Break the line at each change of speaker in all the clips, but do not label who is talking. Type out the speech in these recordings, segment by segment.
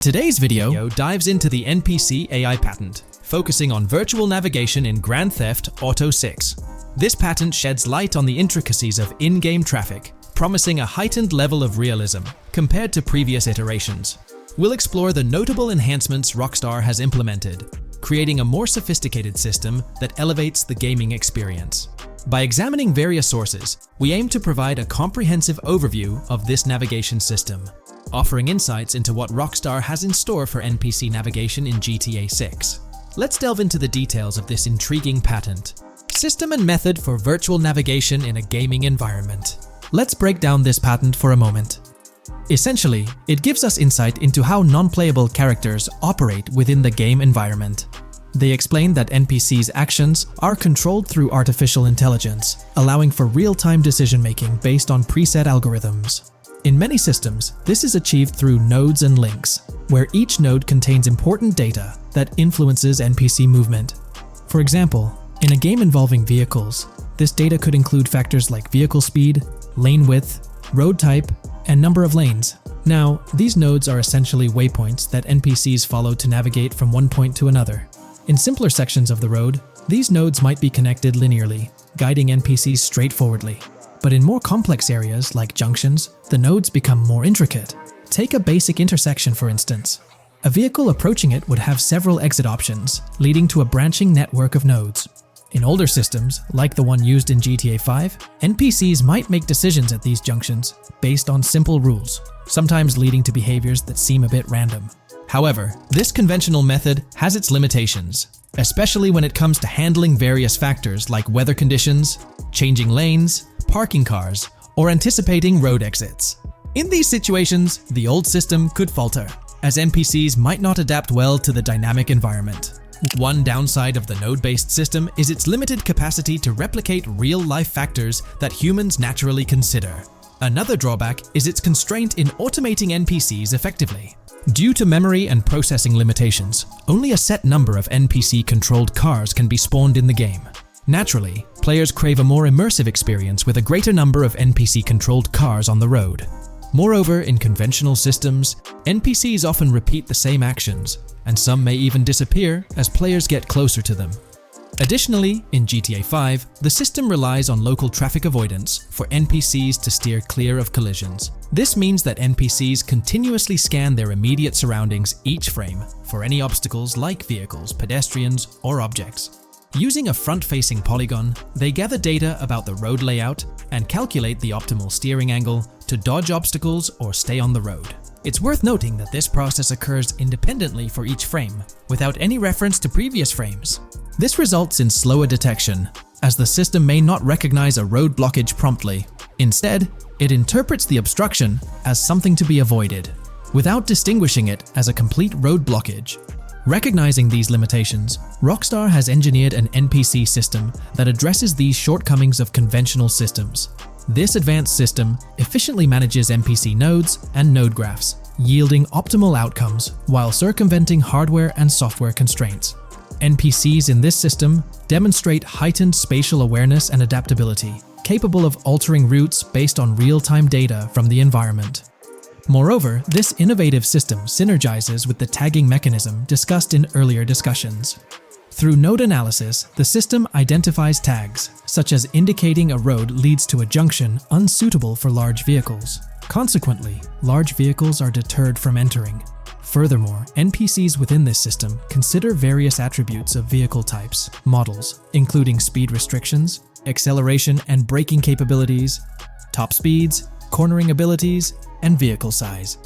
Today's video dives into the NPC AI patent, focusing on virtual navigation in Grand Theft Auto 6. This patent sheds light on the intricacies of in-game traffic, promising a heightened level of realism compared to previous iterations. We'll explore the notable enhancements Rockstar has implemented, creating a more sophisticated system that elevates the gaming experience. By examining various sources, we aim to provide a comprehensive overview of this navigation system, offering insights into what Rockstar has in store for NPC navigation in GTA 6. Let's delve into the details of this intriguing patent. System and method for virtual navigation in a gaming environment. Let's break down this patent for a moment. Essentially, it gives us insight into how non-playable characters operate within the game environment. They explain that NPCs' actions are controlled through artificial intelligence, allowing for real-time decision-making based on preset algorithms. In many systems, this is achieved through nodes and links, where each node contains important data that influences NPC movement. For example, in a game involving vehicles, this data could include factors like vehicle speed, lane width, road type, and number of lanes. Now, these nodes are essentially waypoints that NPCs follow to navigate from one point to another. In simpler sections of the road, these nodes might be connected linearly, guiding NPCs straightforwardly. But in more complex areas, like junctions, the nodes become more intricate. Take a basic intersection, for instance. A vehicle approaching it would have several exit options, leading to a branching network of nodes. In older systems, like the one used in GTA 5, NPCs might make decisions at these junctions based on simple rules, sometimes leading to behaviors that seem a bit random. However, this conventional method has its limitations, especially when it comes to handling various factors like weather conditions, changing lanes, parking cars, or anticipating road exits. In these situations, the old system could falter, as NPCs might not adapt well to the dynamic environment. One downside of the node-based system is its limited capacity to replicate real-life factors that humans naturally consider. Another drawback is its constraint in automating NPCs effectively. Due to memory and processing limitations, only a set number of NPC-controlled cars can be spawned in the game. Naturally, players crave a more immersive experience with a greater number of NPC-controlled cars on the road. Moreover, in conventional systems, NPCs often repeat the same actions, and some may even disappear as players get closer to them. Additionally, in GTA 5, the system relies on local traffic avoidance for NPCs to steer clear of collisions. This means that NPCs continuously scan their immediate surroundings each frame for any obstacles like vehicles, pedestrians, or objects. Using a front-facing polygon, they gather data about the road layout and calculate the optimal steering angle to dodge obstacles or stay on the road. It's worth noting that this process occurs independently for each frame, without any reference to previous frames. This results in slower detection, as the system may not recognize a road blockage promptly. Instead, it interprets the obstruction as something to be avoided, without distinguishing it as a complete road blockage. Recognizing these limitations, Rockstar has engineered an NPC system that addresses these shortcomings of conventional systems. This advanced system efficiently manages NPC nodes and node graphs, yielding optimal outcomes while circumventing hardware and software constraints. NPCs in this system demonstrate heightened spatial awareness and adaptability, capable of altering routes based on real-time data from the environment. Moreover, this innovative system synergizes with the tagging mechanism discussed in earlier discussions. Through node analysis, the system identifies tags, such as indicating a road leads to a junction unsuitable for large vehicles. Consequently, large vehicles are deterred from entering. Furthermore, NPCs within this system consider various attributes of vehicle types, models, including speed restrictions, acceleration and braking capabilities, top speeds, cornering abilities, and vehicle size.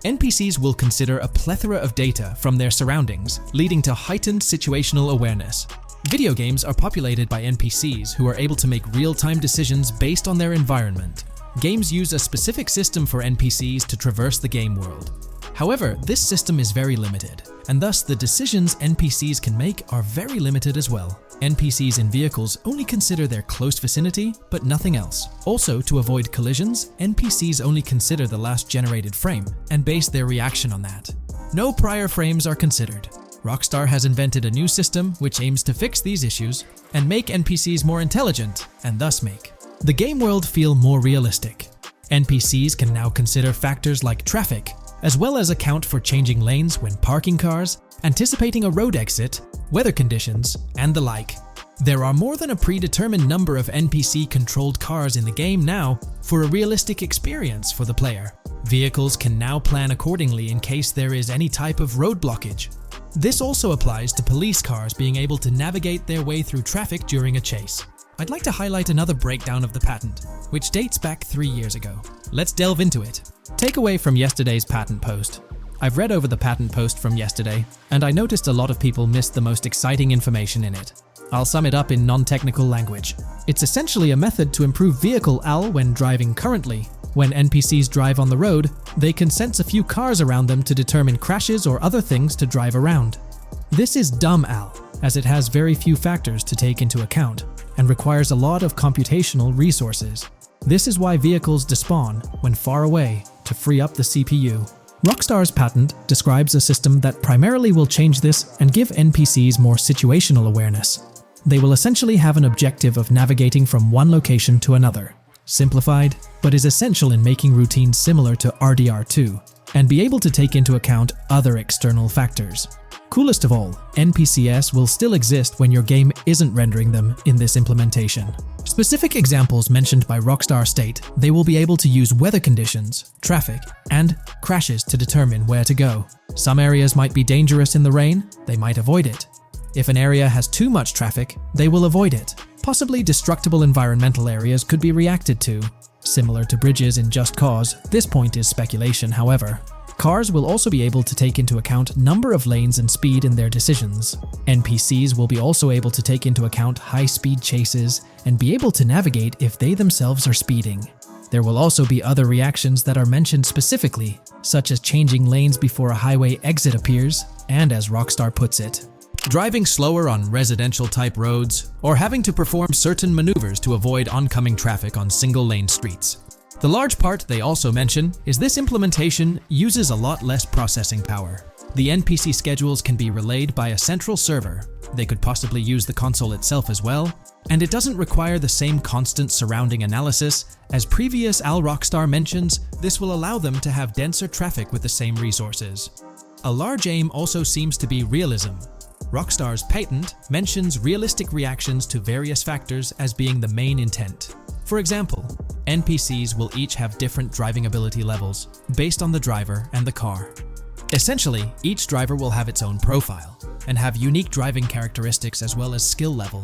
NPCs will consider a plethora of data from their surroundings, leading to heightened situational awareness. Video games are populated by NPCs who are able to make real-time decisions based on their environment. Games use a specific system for NPCs to traverse the game world. However, this system is very limited, and thus the decisions NPCs can make are very limited as well. NPCs in vehicles only consider their close vicinity, but nothing else. Also, to avoid collisions, NPCs only consider the last generated frame and base their reaction on that. No prior frames are considered. Rockstar has invented a new system which aims to fix these issues and make NPCs more intelligent, and thus make the game world feel more realistic. NPCs can now consider factors like traffic, as well as account for changing lanes when parking cars, anticipating a road exit, weather conditions, and the like. There are more than a predetermined number of NPC-controlled cars in the game now for a realistic experience for the player. Vehicles can now plan accordingly in case there is any type of road blockage. This also applies to police cars being able to navigate their way through traffic during a chase. I'd like to highlight another breakdown of the patent, which dates back 3 years ago. Let's delve into it. Takeaway from yesterday's patent post. I've read over the patent post from yesterday, and I noticed a lot of people missed the most exciting information in it. I'll sum it up in non-technical language. It's essentially a method to improve vehicle AL when driving currently. When NPCs drive on the road, they can sense a few cars around them to determine crashes or other things to drive around. This is dumb AL, as it has very few factors to take into account, and requires a lot of computational resources. This is why vehicles despawn when far away to free up the CPU. Rockstar's patent describes a system that primarily will change this and give NPCs more situational awareness. They will essentially have an objective of navigating from one location to another. Simplified, but is essential in making routines similar to RDR2, and be able to take into account other external factors. Coolest of all, NPCs will still exist when your game isn't rendering them in this implementation. Specific examples mentioned by Rockstar state they will be able to use weather conditions, traffic, and crashes to determine where to go. Some areas might be dangerous in the rain, they might avoid it. If an area has too much traffic, they will avoid it. Possibly destructible environmental areas could be reacted to. Similar to bridges in Just Cause, this point is speculation, however. Cars will also be able to take into account number of lanes and speed in their decisions. NPCs will be also able to take into account high-speed chases and be able to navigate if they themselves are speeding. There will also be other reactions that are mentioned specifically, such as changing lanes before a highway exit appears, and as Rockstar puts it, driving slower on residential-type roads, or having to perform certain maneuvers to avoid oncoming traffic on single-lane streets. The large part they also mention is this implementation uses a lot less processing power. The NPC schedules can be relayed by a central server. They could possibly use the console itself as well, and it doesn't require the same constant surrounding analysis. As previous AL Rockstar mentions, this will allow them to have denser traffic with the same resources. A large aim also seems to be realism. Rockstar's patent mentions realistic reactions to various factors as being the main intent. For example, NPCs will each have different driving ability levels based on the driver and the car. Essentially, each driver will have its own profile and have unique driving characteristics as well as skill level.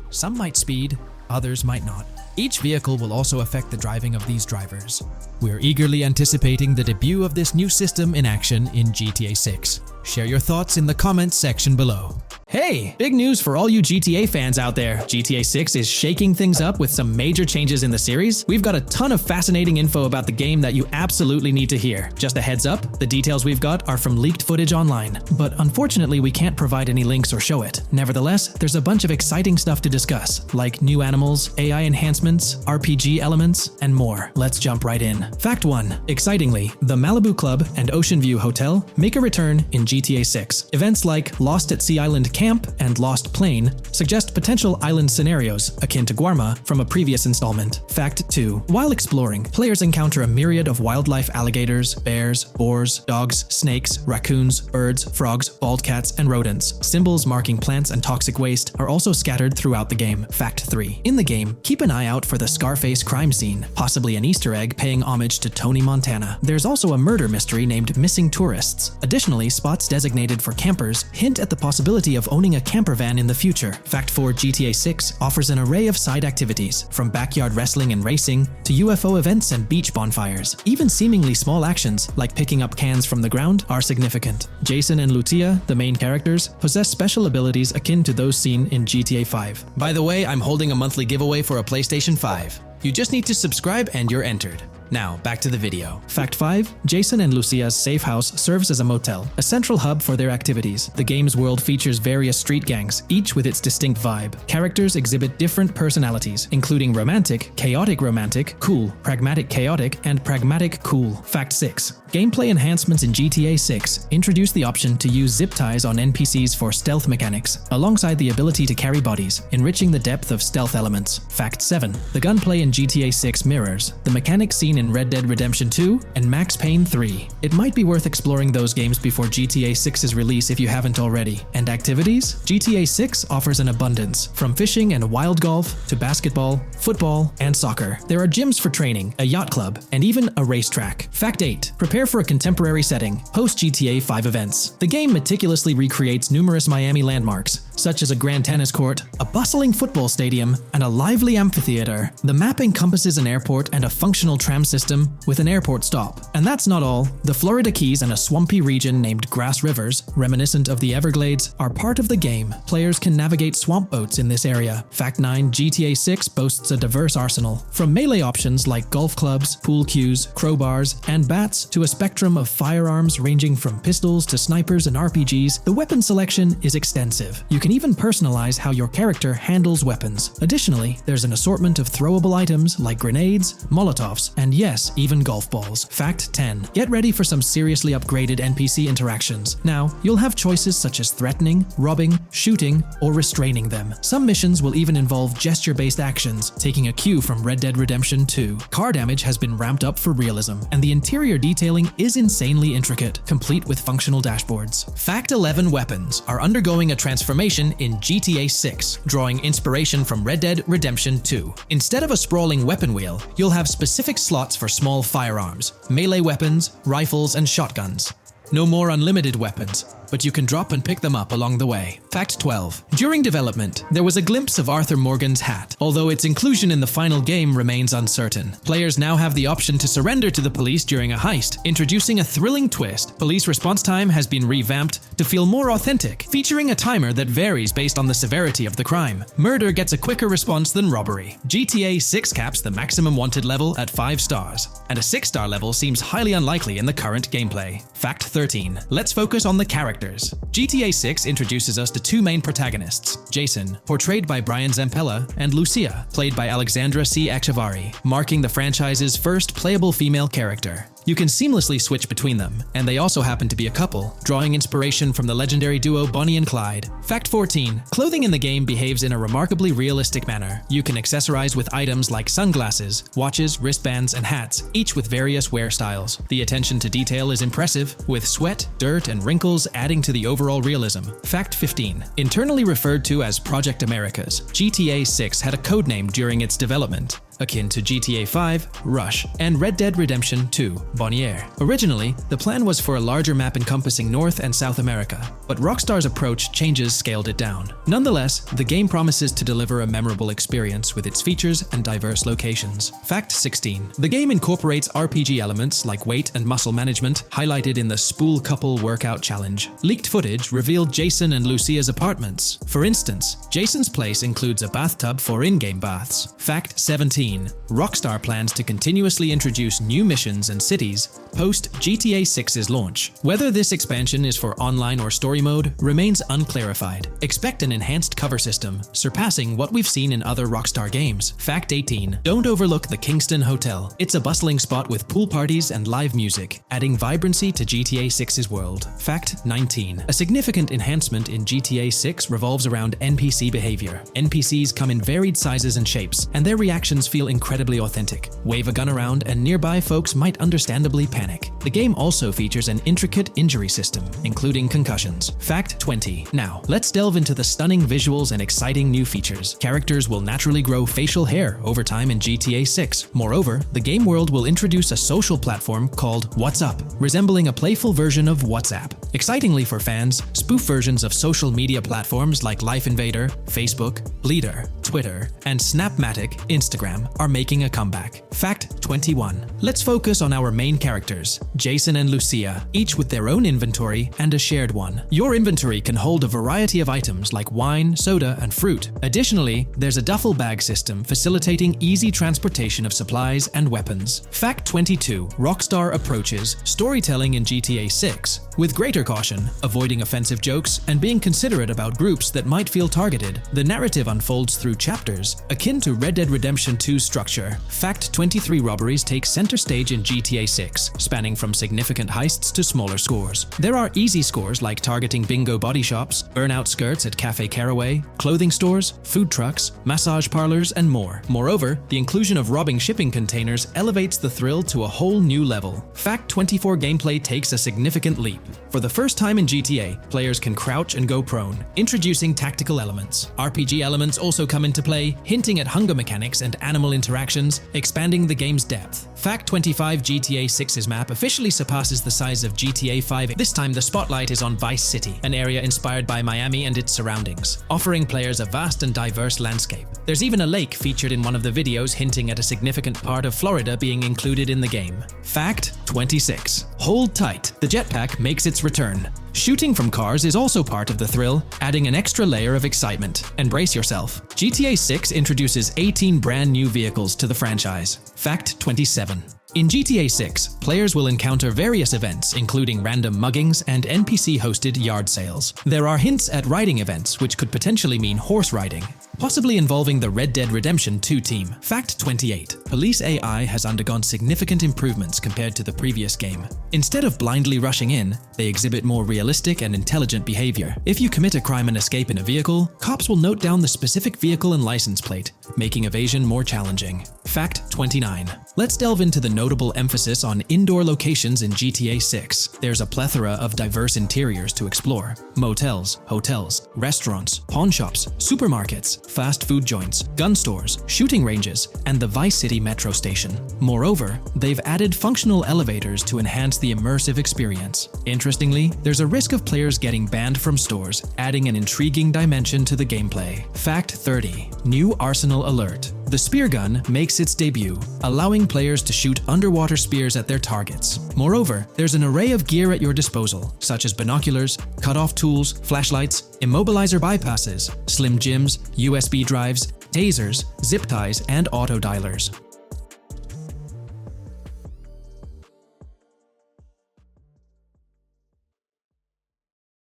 Some might speed, others might not. Each vehicle will also affect the driving of these drivers. We're eagerly anticipating the debut of this new system in action in GTA 6. Share your thoughts in the comments section below. Hey, big news for all you GTA fans out there. GTA 6 is shaking things up with some major changes in the series. We've got a ton of fascinating info about the game that you absolutely need to hear. Just a heads up, the details we've got are from leaked footage online, but unfortunately we can't provide any links or show it. Nevertheless, there's a bunch of exciting stuff to discuss, like new animals, AI enhancements, RPG elements, and more. Let's jump right in. Fact 1. Excitingly, the Malibu Club and Ocean View Hotel make a return in GTA 6. Events like Lost at Sea Island Camp and Lost Plane suggest potential island scenarios akin to Guarma from a previous installment. Fact 2. While exploring, players encounter a myriad of wildlife: alligators, bears, boars, dogs, snakes, raccoons, birds, frogs, bald cats, and rodents. Symbols marking plants and toxic waste are also scattered throughout the game. Fact 3. In the game, keep an eye out for the Scarface crime scene, possibly an Easter egg paying homage to Tony Montana. There's also a murder mystery named Missing Tourists. Additionally, spots designated for campers hint at the possibility of owning a camper van in the future. Fact 4. GTA 6 offers an array of side activities, from backyard wrestling and racing to UFO events and beach bonfires. Even seemingly small actions, like picking up cans from the ground, are significant. Jason and Lucia, the main characters, possess special abilities akin to those seen in GTA 5. By the way, I'm holding a monthly giveaway for a PlayStation 5. You just need to subscribe and you're entered. Now, back to the video. Fact 5. Jason and Lucia's safe house serves as a motel, a central hub for their activities. The game's world features various street gangs, each with its distinct vibe. Characters exhibit different personalities, including romantic, chaotic romantic, cool, pragmatic chaotic, and pragmatic cool. Fact 6. Gameplay enhancements in GTA 6 introduce the option to use zip ties on NPCs for stealth mechanics, alongside the ability to carry bodies, enriching the depth of stealth elements. Fact 7. The gunplay in GTA 6 mirrors the mechanics seen seen in Red Dead Redemption 2 and Max Payne 3. It might be worth exploring those games before GTA 6's release if you haven't already. And activities? GTA 6 offers an abundance, from fishing and wild golf to basketball, football, and soccer. There are gyms for training, a yacht club, and even a racetrack. Fact 8. Prepare for a contemporary setting, post-GTA 5 events. The game meticulously recreates numerous Miami landmarks, such as a grand tennis court, a bustling football stadium, and a lively amphitheater. The map encompasses an airport and a functional tram system with an airport stop. And that's not all. The Florida Keys and a swampy region named Grass Rivers, reminiscent of the Everglades, are part of the game. Players can navigate swamp boats in this area. Fact 9. GTA 6 boasts a diverse arsenal. From melee options like golf clubs, pool cues, crowbars, and bats to a spectrum of firearms ranging from pistols to snipers and RPGs, the weapon selection is extensive. You can even personalize how your character handles weapons. Additionally, there's an assortment of throwable items like grenades, Molotovs, and yes, even golf balls. Fact 10. Get ready for some seriously upgraded NPC interactions. Now, you'll have choices such as threatening, robbing, shooting, or restraining them. Some missions will even involve gesture-based actions, taking a cue from Red Dead Redemption 2. Car damage has been ramped up for realism, and the interior detailing is insanely intricate, complete with functional dashboards. Fact 11. Weapons are undergoing a transformation in GTA 6, drawing inspiration from Red Dead Redemption 2. Instead of a sprawling weapon wheel, you'll have specific slots for small firearms, melee weapons, rifles, and shotguns. No more unlimited weapons, but you can drop and pick them up along the way. Fact 12. During development, there was a glimpse of Arthur Morgan's hat, although its inclusion in the final game remains uncertain. Players now have the option to surrender to the police during a heist, introducing a thrilling twist. Police response time has been revamped to feel more authentic, featuring a timer that varies based on the severity of the crime. Murder gets a quicker response than robbery. GTA 6 caps the maximum wanted level at 5 stars, and a 6-star level seems highly unlikely in the current gameplay. Fact 13. Let's focus on the characters. GTA 6 introduces us to two main protagonists, Jason, portrayed by Brian Zampella, and Lucia, played by Alexandra C. Echevarri, marking the franchise's first playable female character. You can seamlessly switch between them, and they also happen to be a couple, drawing inspiration from the legendary duo Bonnie and Clyde. Fact 14. Clothing in the game behaves in a remarkably realistic manner. You can accessorize with items like sunglasses, watches, wristbands, and hats, each with various wear styles. The attention to detail is impressive, with sweat, dirt, and wrinkles adding to the overall realism. Fact 15. Internally referred to as Project Americas, GTA 6 had a codename during its development, akin to GTA 5, Rush, and Red Dead Redemption 2, Bonnier. Originally, the plan was for a larger map encompassing North and South America, but Rockstar's approach changes scaled it down. Nonetheless, the game promises to deliver a memorable experience with its features and diverse locations. Fact 16. The game incorporates RPG elements like weight and muscle management, highlighted in the Spool Couple Workout Challenge. Leaked footage revealed Jason and Lucia's apartments. For instance, Jason's place includes a bathtub for in-game baths. Fact 17. Rockstar plans to continuously introduce new missions and cities post GTA 6's launch. Whether this expansion is for online or story mode remains unclarified. Expect an enhanced cover system, surpassing what we've seen in other Rockstar games. Fact 18. Don't overlook the Kingston Hotel. It's a bustling spot with pool parties and live music, adding vibrancy to GTA 6's world. Fact 19. A significant enhancement in GTA 6 revolves around NPC behavior. NPCs come in varied sizes and shapes, and their reactions feel incredibly authentic. Wave a gun around and nearby folks might understandably panic. The game also features an intricate injury system, including concussions. Fact 20. Now, let's delve into the stunning visuals and exciting new features. Characters will naturally grow facial hair over time in GTA 6. Moreover, the game world will introduce a social platform called WhatsApp, resembling a playful version of WhatsApp. Excitingly for fans, spoof versions of social media platforms like Life Invader, Facebook, Bleeder, Twitter, and Snapmatic, Instagram, are making a comeback. Fact 21. Let's focus on our main characters, Jason and Lucia, each with their own inventory and a shared one. Your inventory can hold a variety of items like wine, soda, and fruit. Additionally, there's a duffel bag system facilitating easy transportation of supplies and weapons. Fact 22. Rockstar approaches storytelling in GTA 6 with greater caution, avoiding offensive jokes and being considerate about groups that might feel targeted. The narrative unfolds through chapters, akin to Red Dead Redemption 2's structure. Fact 23 robberies take center stage in GTA 6, spanning from significant heists to smaller scores. There are easy scores like targeting bingo body shops, burnout skirts at Cafe Caraway, clothing stores, food trucks, massage parlors, and more. Moreover, the inclusion of robbing shipping containers elevates the thrill to a whole new level. Fact 24 gameplay takes a significant leap. For the first time in GTA, players can crouch and go prone, introducing tactical elements. RPG elements also come into play, hinting at hunger mechanics and animal interactions, expanding the game's depth. Fact 25 GTA 6's map officially surpasses the size of GTA 5. This time the spotlight is on Vice City, an area inspired by Miami and its surroundings, offering players a vast and diverse landscape. There's even a lake featured in one of the videos, hinting at a significant part of Florida being included in the game. Fact 26. Hold tight, the jetpack makes its return. Shooting from cars is also part of the thrill, adding an extra layer of excitement. And brace yourself. GTA 6 introduces 18 brand new vehicles to the franchise. Fact 27. In GTA 6, players will encounter various events, including random muggings and NPC-hosted yard sales. There are hints at riding events, which could potentially mean horse riding, possibly involving the Red Dead Redemption 2 team. Fact 28. Police AI has undergone significant improvements compared to the previous game. Instead of blindly rushing in, they exhibit more realistic and intelligent behavior. If you commit a crime and escape in a vehicle, cops will note down the specific vehicle and license plate, making evasion more challenging. Fact 29. Let's delve into the notable emphasis on indoor locations in GTA 6. There's a plethora of diverse interiors to explore. Motels, hotels, restaurants, pawn shops, supermarkets, fast food joints, gun stores, shooting ranges, and the Vice City metro station. Moreover, they've added functional elevators to enhance the immersive experience. Interestingly, there's a risk of players getting banned from stores, adding an intriguing dimension to the gameplay. Fact 30. New Arsenal Alert. The spear gun makes its debut, allowing players to shoot underwater spears at their targets. Moreover, there's an array of gear at your disposal, such as binoculars, cut-off tools, flashlights, immobilizer bypasses, slim jims, USB drives, tasers, zip ties, and auto dialers.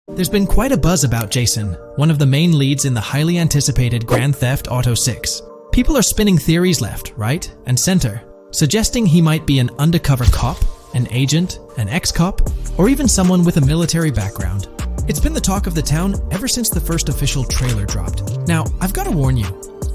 There's been quite a buzz about Jason, one of the main leads in the highly anticipated Grand Theft Auto 6. People are spinning theories left, right, and center, suggesting he might be an undercover cop, an agent, an ex-cop, or even someone with a military background. It's been the talk of the town ever since the first official trailer dropped. Now, I've got to warn you,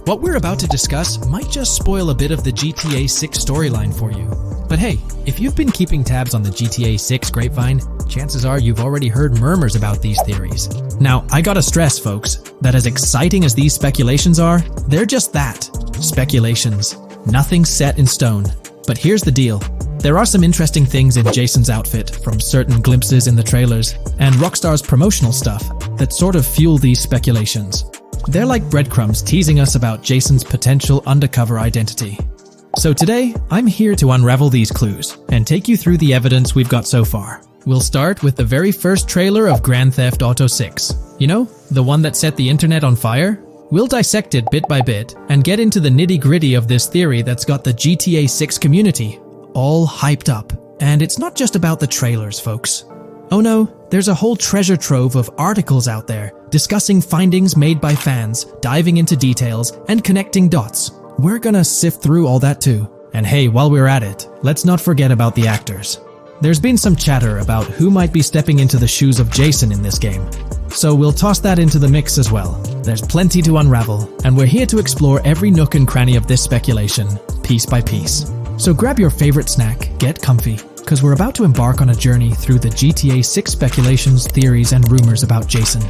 what we're about to discuss might just spoil a bit of the GTA 6 storyline for you. But hey, if you've been keeping tabs on the GTA 6 grapevine, chances are you've already heard murmurs about these theories. Now, I gotta stress, folks, that as exciting as these speculations are, they're just that, speculations. Nothing's set in stone. But here's the deal. There are some interesting things in Jason's outfit, from certain glimpses in the trailers, and Rockstar's promotional stuff, that sort of fuel these speculations. They're like breadcrumbs teasing us about Jason's potential undercover identity. So today, I'm here to unravel these clues and take you through the evidence we've got so far. We'll start with the very first trailer of Grand Theft Auto 6. You know, the one that set the internet on fire? We'll dissect it bit by bit and get into the nitty-gritty of this theory that's got the GTA 6 community all hyped up. And it's not just about the trailers, folks. Oh no, there's a whole treasure trove of articles out there discussing findings made by fans, diving into details, and connecting dots. We're gonna sift through all that too. And hey, while we're at it, let's not forget about the actors. There's been some chatter about who might be stepping into the shoes of Jason in this game, so we'll toss that into the mix as well. There's plenty to unravel, and we're here to explore every nook and cranny of this speculation, piece by piece. So grab your favorite snack, get comfy, because we're about to embark on a journey through the GTA 6 speculations, theories, and rumors about Jason.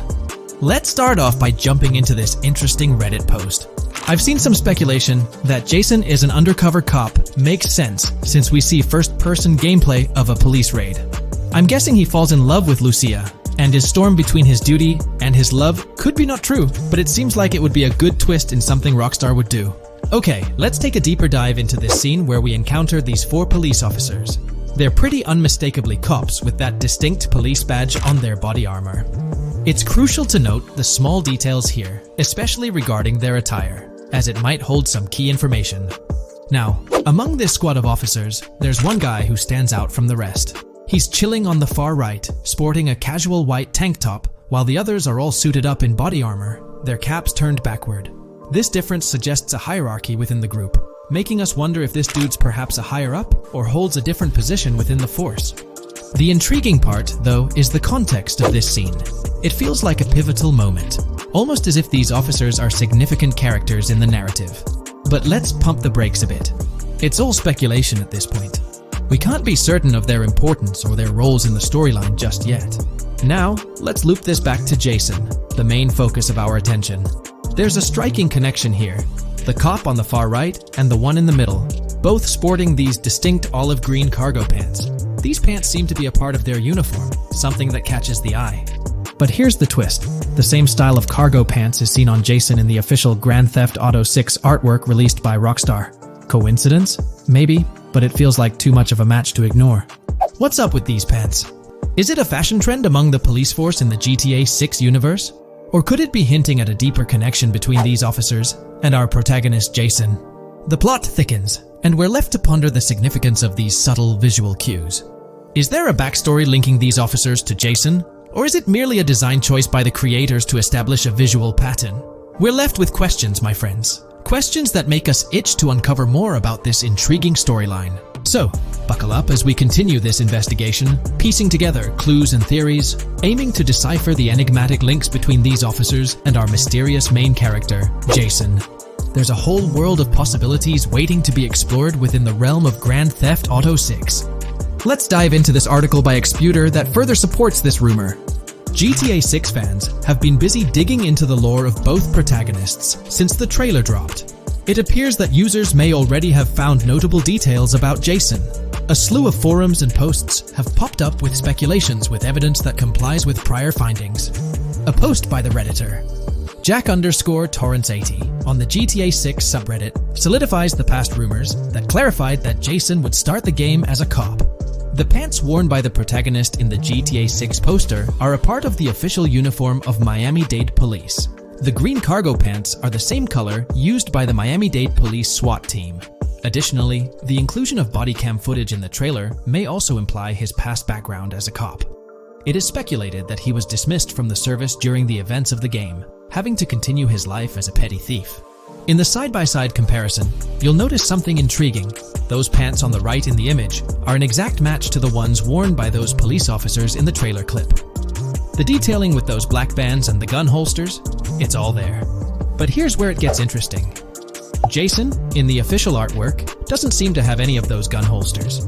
Let's start off by jumping into this interesting Reddit post. I've seen some speculation that Jason is an undercover cop makes sense since we see first-person gameplay of a police raid. I'm guessing he falls in love with Lucia, and his storm between his duty and his love could be not true, but it seems like it would be a good twist in something Rockstar would do. Okay, let's take a deeper dive into this scene where we encounter these 4 police officers. They're pretty unmistakably cops with that distinct police badge on their body armor. It's crucial to note the small details here, especially regarding their attire, as it might hold some key information. Now, among this squad of officers, there's one guy who stands out from the rest. He's chilling on the far right, sporting a casual white tank top, while the others are all suited up in body armor, their caps turned backward. This difference suggests a hierarchy within the group, making us wonder if this dude's perhaps a higher up or holds a different position within the force. The intriguing part, though, is the context of this scene. It feels like a pivotal moment, almost as if these officers are significant characters in the narrative. But let's pump the brakes a bit. It's all speculation at this point. We can't be certain of their importance or their roles in the storyline just yet. Now, let's loop this back to Jason, the main focus of our attention. There's a striking connection here. The cop on the far right and the one in the middle, both sporting these distinct olive green cargo pants. These pants seem to be a part of their uniform, something that catches the eye. But here's the twist. The same style of cargo pants is seen on Jason in the official Grand Theft Auto 6 artwork released by Rockstar. Coincidence? Maybe, but it feels like too much of a match to ignore. What's up with these pants? Is it a fashion trend among the police force in the GTA 6 universe? Or could it be hinting at a deeper connection between these officers and our protagonist Jason? The plot thickens, and we're left to ponder the significance of these subtle visual cues. Is there a backstory linking these officers to Jason? Or is it merely a design choice by the creators to establish a visual pattern? We're left with questions, my friends. Questions that make us itch to uncover more about this intriguing storyline. So, buckle up as we continue this investigation, piecing together clues and theories, aiming to decipher the enigmatic links between these officers and our mysterious main character, Jason. There's a whole world of possibilities waiting to be explored within the realm of Grand Theft Auto 6. Let's dive into this article by Exputer that further supports this rumor. GTA 6 fans have been busy digging into the lore of both protagonists since the trailer dropped. It appears that users may already have found notable details about Jason. A slew of forums and posts have popped up with speculations with evidence that complies with prior findings. A post by the Redditor, Jack_Torrance80, on the GTA 6 subreddit solidifies the past rumors that clarified that Jason would start the game as a cop. The pants worn by the protagonist in the GTA 6 poster are a part of the official uniform of Miami-Dade Police. The green cargo pants are the same color used by the Miami-Dade Police SWAT team. Additionally, the inclusion of body cam footage in the trailer may also imply his past background as a cop. It is speculated that he was dismissed from the service during the events of the game, having to continue his life as a petty thief. In the side-by-side comparison, you'll notice something intriguing. Those pants on the right in the image are an exact match to the ones worn by those police officers in the trailer clip. The detailing with those black bands and the gun holsters, it's all there. But here's where it gets interesting. Jason, in the official artwork, doesn't seem to have any of those gun holsters.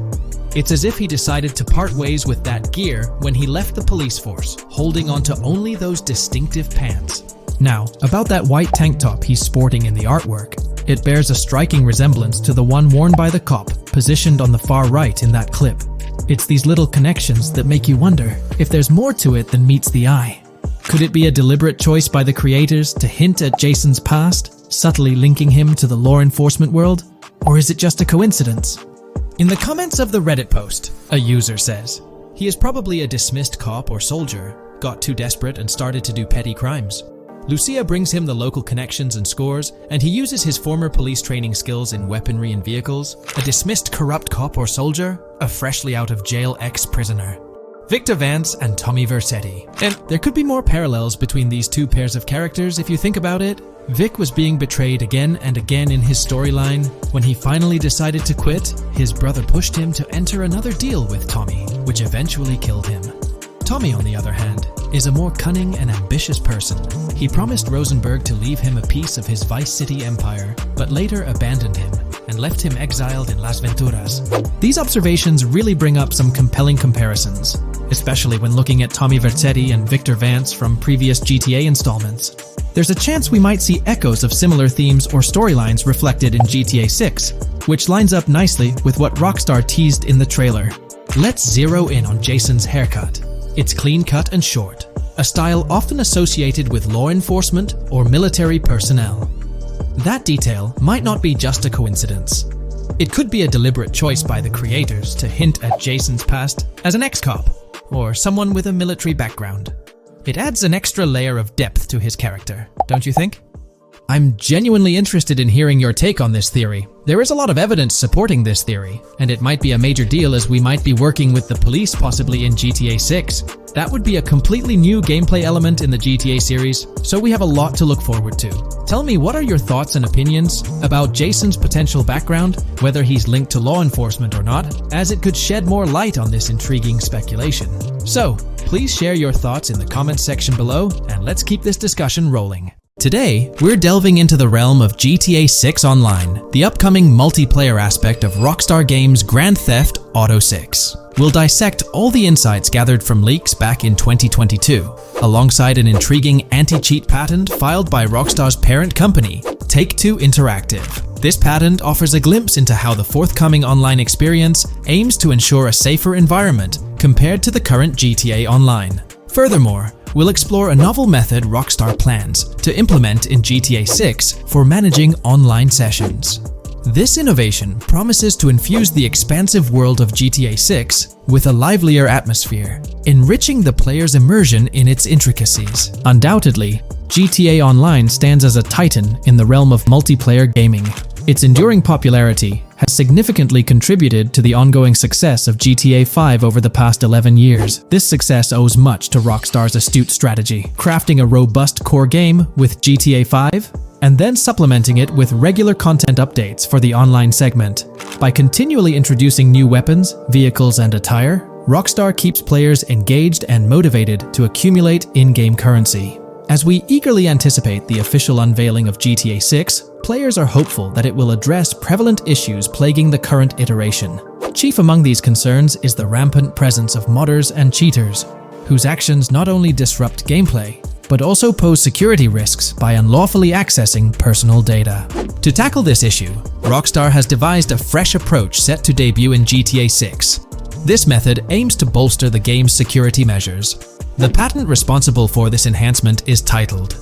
It's as if he decided to part ways with that gear when he left the police force, holding onto only those distinctive pants. Now, about that white tank top he's sporting in the artwork, it bears a striking resemblance to the one worn by the cop, positioned on the far right in that clip. It's these little connections that make you wonder if there's more to it than meets the eye. Could it be a deliberate choice by the creators to hint at Jason's past, subtly linking him to the law enforcement world? Or is it just a coincidence? In the comments of the Reddit post, a user says, he is probably a dismissed cop or soldier, got too desperate and started to do petty crimes. Lucia brings him the local connections and scores, and he uses his former police training skills in weaponry and vehicles. A dismissed corrupt cop or soldier, a freshly out of jail ex-prisoner. Victor Vance and Tommy Vercetti. And there could be more parallels between these two pairs of characters if you think about it. Vic was being betrayed again and again in his storyline. When he finally decided to quit, his brother pushed him to enter another deal with Tommy, which eventually killed him. Tommy, on the other hand, is a more cunning and ambitious person. He promised Rosenberg to leave him a piece of his Vice City empire, but later abandoned him and left him exiled in Las Venturas. These observations really bring up some compelling comparisons, especially when looking at Tommy Vercetti and Victor Vance from previous GTA installments. There's a chance we might see echoes of similar themes or storylines reflected in GTA 6, which lines up nicely with what Rockstar teased in the trailer. Let's zero in on Jason's haircut. It's clean cut and short, a style often associated with law enforcement or military personnel. That detail might not be just a coincidence. It could be a deliberate choice by the creators to hint at Jason's past as an ex-cop or someone with a military background. It adds an extra layer of depth to his character, don't you think? I'm genuinely interested in hearing your take on this theory. There is a lot of evidence supporting this theory, and it might be a major deal as we might be working with the police possibly in GTA 6. That would be a completely new gameplay element in the GTA series, so we have a lot to look forward to. Tell me, what are your thoughts and opinions about Jason's potential background, whether he's linked to law enforcement or not, as it could shed more light on this intriguing speculation. So, please share your thoughts in the comments section below, and let's keep this discussion rolling. Today, we're delving into the realm of GTA 6 Online, the upcoming multiplayer aspect of Rockstar Games' Grand Theft Auto 6. We'll dissect all the insights gathered from leaks back in 2022, alongside an intriguing anti-cheat patent filed by Rockstar's parent company, Take-Two Interactive. This patent offers a glimpse into how the forthcoming online experience aims to ensure a safer environment compared to the current GTA Online. Furthermore, we'll explore a novel method Rockstar plans to implement in GTA 6 for managing online sessions. This innovation promises to infuse the expansive world of GTA 6 with a livelier atmosphere, enriching the player's immersion in its intricacies. Undoubtedly, GTA Online stands as a titan in the realm of multiplayer gaming. Its enduring popularity has significantly contributed to the ongoing success of GTA 5 over the past 11 years. This success owes much to Rockstar's astute strategy, crafting a robust core game with GTA 5, and then supplementing it with regular content updates for the online segment. By continually introducing new weapons, vehicles, and attire, Rockstar keeps players engaged and motivated to accumulate in-game currency. As we eagerly anticipate the official unveiling of GTA 6, players are hopeful that it will address prevalent issues plaguing the current iteration. Chief among these concerns is the rampant presence of modders and cheaters, whose actions not only disrupt gameplay, but also pose security risks by unlawfully accessing personal data. To tackle this issue, Rockstar has devised a fresh approach set to debut in GTA 6. This method aims to bolster the game's security measures. The patent responsible for this enhancement is titled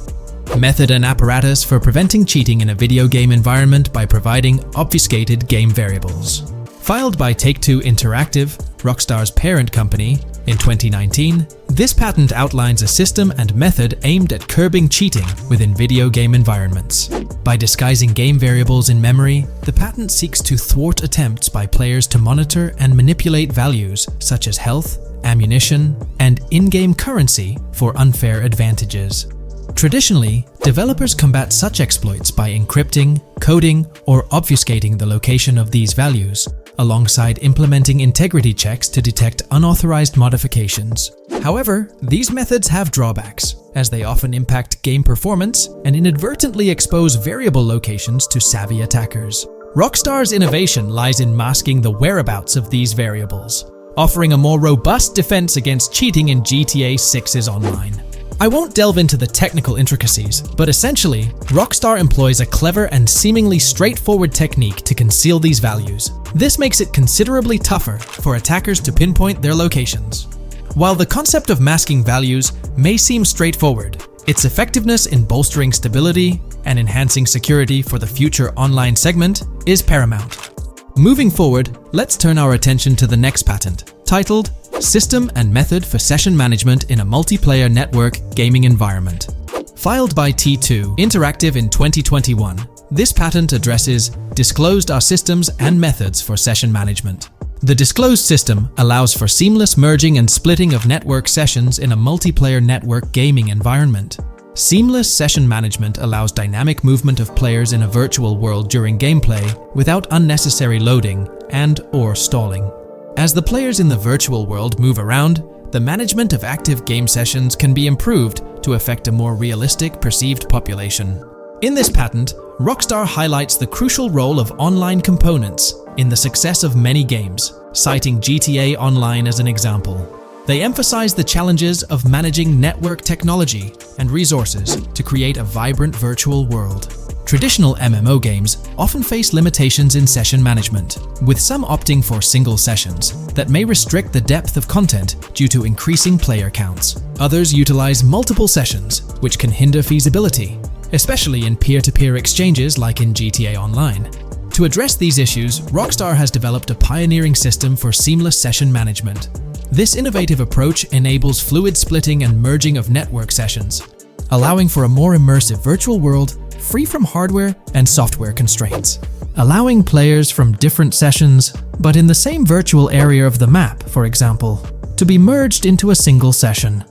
Method and Apparatus for Preventing Cheating in a Video Game Environment by Providing Obfuscated Game Variables. Filed by Take-Two Interactive, Rockstar's parent company, in 2019, this patent outlines a system and method aimed at curbing cheating within video game environments. By disguising game variables in memory, the patent seeks to thwart attempts by players to monitor and manipulate values such as health, ammunition, and in-game currency for unfair advantages. Traditionally, developers combat such exploits by encrypting, coding, or obfuscating the location of these values, alongside implementing integrity checks to detect unauthorized modifications. However, these methods have drawbacks, as they often impact game performance and inadvertently expose variable locations to savvy attackers. Rockstar's innovation lies in masking the whereabouts of these variables, offering a more robust defense against cheating in GTA 6's online. I won't delve into the technical intricacies, but essentially, Rockstar employs a clever and seemingly straightforward technique to conceal these values. This makes it considerably tougher for attackers to pinpoint their locations. While the concept of masking values may seem straightforward, its effectiveness in bolstering stability and enhancing security for the future online segment is paramount. Moving forward, let's turn our attention to the next patent, titled System and Method for Session Management in a Multiplayer Network Gaming Environment. Filed by T2 Interactive in 2021, this patent addresses disclosed are systems and methods for session management. The disclosed system allows for seamless merging and splitting of network sessions in a multiplayer network gaming environment. Seamless session management allows dynamic movement of players in a virtual world during gameplay without unnecessary loading and/or stalling. As the players in the virtual world move around, the management of active game sessions can be improved to affect a more realistic perceived population. In this patent, Rockstar highlights the crucial role of online components in the success of many games, citing GTA Online as an example. They emphasize the challenges of managing network technology and resources to create a vibrant virtual world. Traditional MMO games often face limitations in session management, with some opting for single sessions that may restrict the depth of content due to increasing player counts. Others utilize multiple sessions, which can hinder feasibility, especially in peer-to-peer exchanges like in GTA Online. To address these issues, Rockstar has developed a pioneering system for seamless session management. This innovative approach enables fluid splitting and merging of network sessions, allowing for a more immersive virtual world free from hardware and software constraints. Allowing players from different sessions, but in the same virtual area of the map, for example, to be merged into a single session.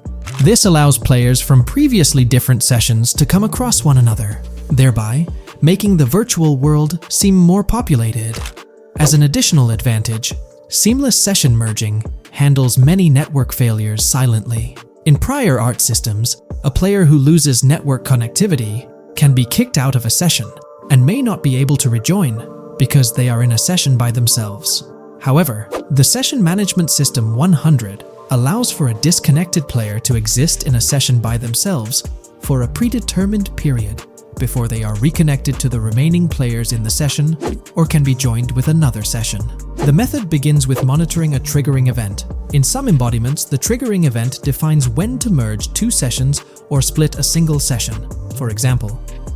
This allows players from previously different sessions to come across one another, thereby making the virtual world seem more populated. As an additional advantage, seamless session merging handles many network failures silently. In prior art systems, a player who loses network connectivity can be kicked out of a session and may not be able to rejoin because they are in a session by themselves. However, the Session Management System 100 allows for a disconnected player to exist in a session by themselves for a predetermined period before they are reconnected to the remaining players in the session or can be joined with another session. The method begins with monitoring a triggering event. In some embodiments, the triggering event defines when to merge two sessions or split a single session. For example,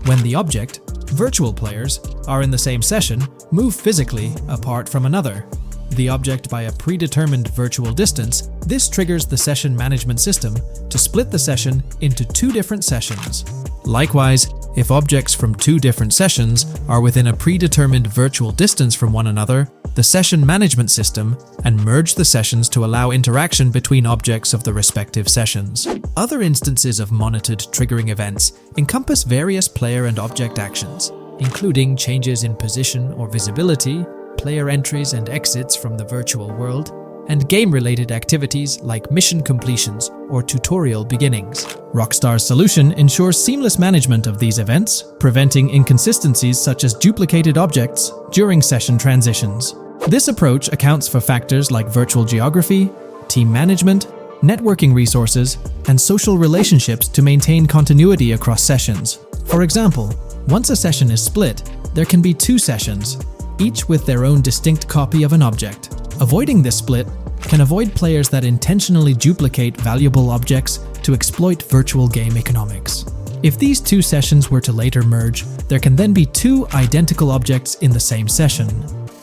when the object, virtual players, are in the same session, move physically apart from another, the object by a predetermined virtual distance, this triggers the session management system to split the session into two different sessions. Likewise, if objects from two different sessions are within a predetermined virtual distance from one another, the session management system and merge the sessions to allow interaction between objects of the respective sessions. Other instances of monitored triggering events encompass various player and object actions, including changes in position or visibility, player entries and exits from the virtual world, and game-related activities like mission completions or tutorial beginnings. Rockstar's solution ensures seamless management of these events, preventing inconsistencies such as duplicated objects during session transitions. This approach accounts for factors like virtual geography, team management, networking resources, and social relationships to maintain continuity across sessions. For example, once a session is split, there can be two sessions, each with their own distinct copy of an object. Avoiding this split can avoid players that intentionally duplicate valuable objects to exploit virtual game economics. If these two sessions were to later merge, there can then be two identical objects in the same session.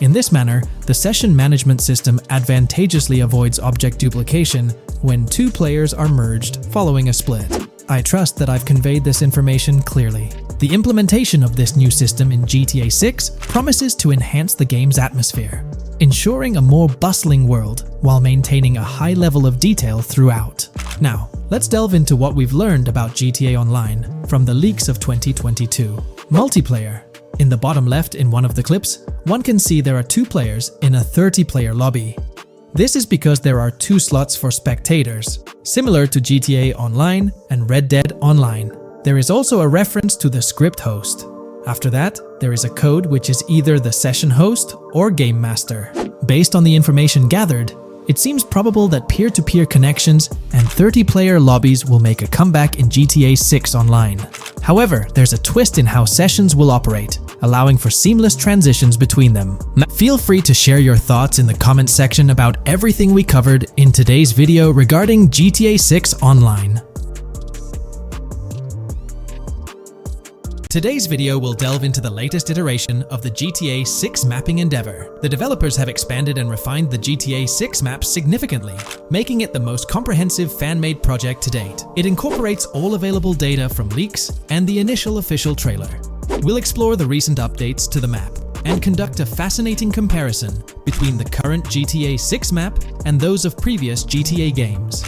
In this manner, the session management system advantageously avoids object duplication when two players are merged following a split. I trust that I've conveyed this information clearly. The implementation of this new system in GTA 6 promises to enhance the game's atmosphere, ensuring a more bustling world while maintaining a high level of detail throughout. Now, let's delve into what we've learned about GTA Online from the leaks of 2022. Multiplayer. In the bottom left in one of the clips, one can see there are two players in a 30-player lobby. This is because there are two slots for spectators, similar to GTA Online and Red Dead Online. There is also a reference to the script host. After that, there is a code which is either the session host or game master. Based on the information gathered, it seems probable that peer-to-peer connections and 30-player lobbies will make a comeback in GTA 6 Online. However, there's a twist in how sessions will operate, allowing for seamless transitions between them. Feel free to share your thoughts in the comment section about everything we covered in today's video regarding GTA 6 Online. Today's video will delve into the latest iteration of the GTA 6 mapping endeavor. The developers have expanded and refined the GTA 6 map significantly, making it the most comprehensive fan-made project to date. It incorporates all available data from leaks and the initial official trailer. We'll explore the recent updates to the map and conduct a fascinating comparison between the current GTA 6 map and those of previous GTA games.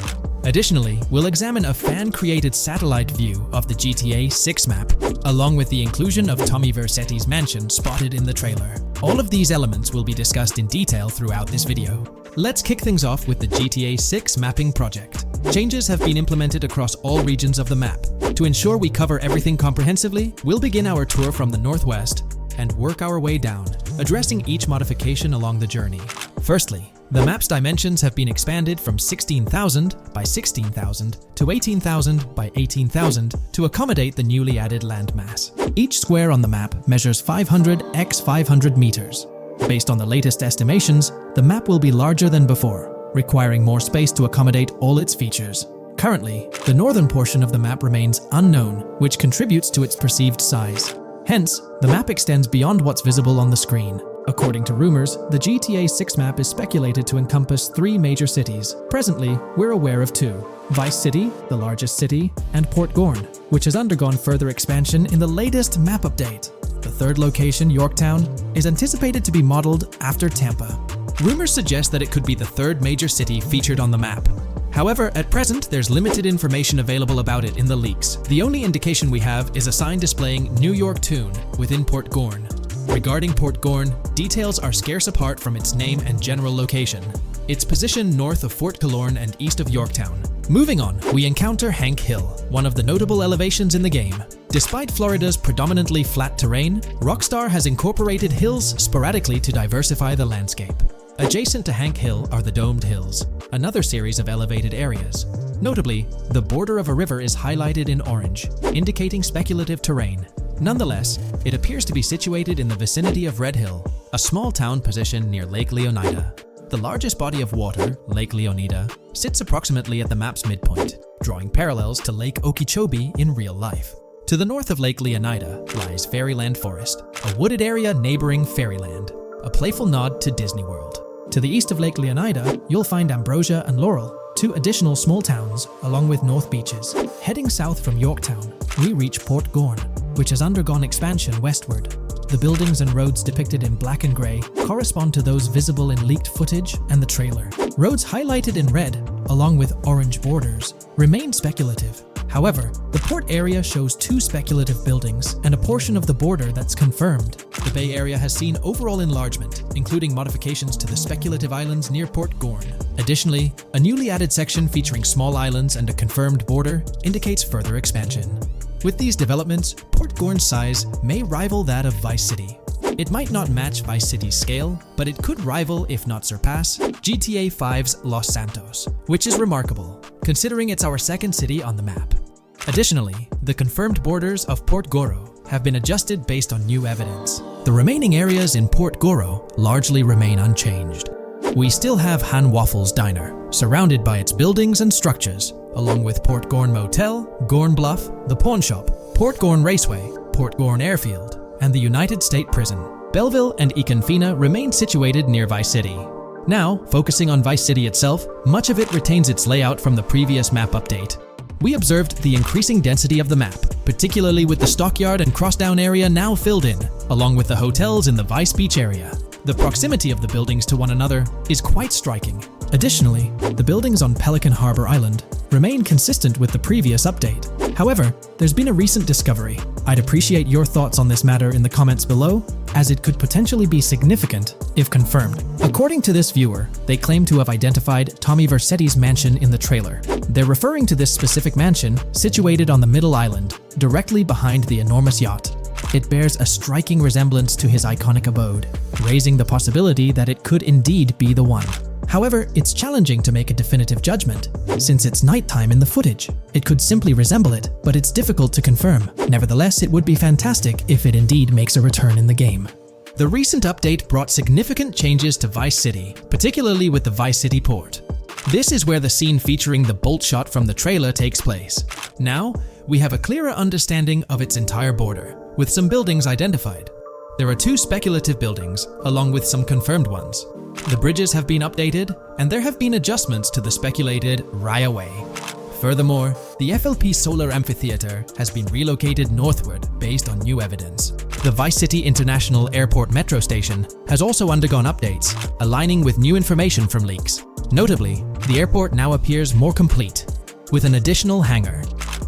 Additionally, we'll examine a fan-created satellite view of the GTA 6 map, along with the inclusion of Tommy Vercetti's mansion spotted in the trailer. All of these elements will be discussed in detail throughout this video. Let's kick things off with the GTA 6 mapping project. Changes have been implemented across all regions of the map. To ensure we cover everything comprehensively, we'll begin our tour from the northwest and work our way down, addressing each modification along the journey. Firstly, the map's dimensions have been expanded from 16,000 by 16,000 to 18,000 by 18,000 to accommodate the newly added landmass. Each square on the map measures 500 x 500 meters. Based on the latest estimations, the map will be larger than before, requiring more space to accommodate all its features. Currently, the northern portion of the map remains unknown, which contributes to its perceived size. Hence, the map extends beyond what's visible on the screen. According to rumors, the GTA 6 map is speculated to encompass 3 major cities. Presently, we're aware of 2. Vice City, the largest city, and Port Gorn, which has undergone further expansion in the latest map update. The third location, Yorktown, is anticipated to be modeled after Tampa. Rumors suggest that it could be the third major city featured on the map. However, at present, there's limited information available about it in the leaks. The only indication we have is a sign displaying New York Tune within Port Gorn. Regarding Port Gorn, details are scarce apart from its name and general location. It's positioned north of Fort Killorn and east of Yorktown. Moving on, we encounter Hank Hill, one of the notable elevations in the game. Despite Florida's predominantly flat terrain, Rockstar has incorporated hills sporadically to diversify the landscape. Adjacent to Hank Hill are the Domed Hills, another series of elevated areas. Notably, the border of a river is highlighted in orange, indicating speculative terrain. Nonetheless, it appears to be situated in the vicinity of Red Hill, a small town positioned near Lake Leonida. The largest body of water, Lake Leonida, sits approximately at the map's midpoint, drawing parallels to Lake Okeechobee in real life. To the north of Lake Leonida lies Fairyland Forest, a wooded area neighboring Fairyland, a playful nod to Disney World. To the east of Lake Leonida, you'll find Ambrosia and Laurel, two additional small towns, along with North Beaches. Heading south from Yorktown, we reach Port Gorn, which has undergone expansion westward. The buildings and roads depicted in black and grey correspond to those visible in leaked footage and the trailer. Roads highlighted in red, along with orange borders, remain speculative. However, the port area shows two speculative buildings and a portion of the border that's confirmed. The Bay Area has seen overall enlargement, including modifications to the speculative islands near Port Gorn. Additionally, a newly added section featuring small islands and a confirmed border indicates further expansion. With these developments, Port Gorn's size may rival that of Vice City. It might not match Vice City's scale, but it could rival, if not surpass, GTA V's Los Santos, which is remarkable, considering it's our second city on the map. Additionally, the confirmed borders of Port Goro have been adjusted based on new evidence. The remaining areas in Port Goro largely remain unchanged. We still have Han Waffles Diner, surrounded by its buildings and structures, along with Port Gorn Motel, Gorn Bluff, the Pawn Shop, Port Gorn Raceway, Port Gorn Airfield, and the United State Prison. Belleville and Econfina remain situated near Vice City. Now, focusing on Vice City itself, much of it retains its layout from the previous map update. We observed the increasing density of the map, particularly with the Stockyard and Crossdown area now filled in, along with the hotels in the Vice Beach area. The proximity of the buildings to one another is quite striking. Additionally, the buildings on Pelican Harbor Island remain consistent with the previous update. However, there's been a recent discovery. I'd appreciate your thoughts on this matter in the comments below, as it could potentially be significant if confirmed. According to this viewer, they claim to have identified Tommy Vercetti's mansion in the trailer. They're referring to this specific mansion situated on the middle island, directly behind the enormous yacht. It bears a striking resemblance to his iconic abode, raising the possibility that it could indeed be the one. However, it's challenging to make a definitive judgment, since it's nighttime in the footage. It could simply resemble it, but it's difficult to confirm. Nevertheless, it would be fantastic if it indeed makes a return in the game. The recent update brought significant changes to Vice City, particularly with the Vice City port. This is where the scene featuring the bolt shot from the trailer takes place. Now, we have a clearer understanding of its entire border, with some buildings identified. There are two speculative buildings, along with some confirmed ones. The bridges have been updated, and there have been adjustments to the speculated Raya Way. Furthermore, the FLP Solar Amphitheater has been relocated northward based on new evidence. The Vice City International Airport metro station has also undergone updates, aligning with new information from leaks. Notably, the airport now appears more complete, with an additional hangar.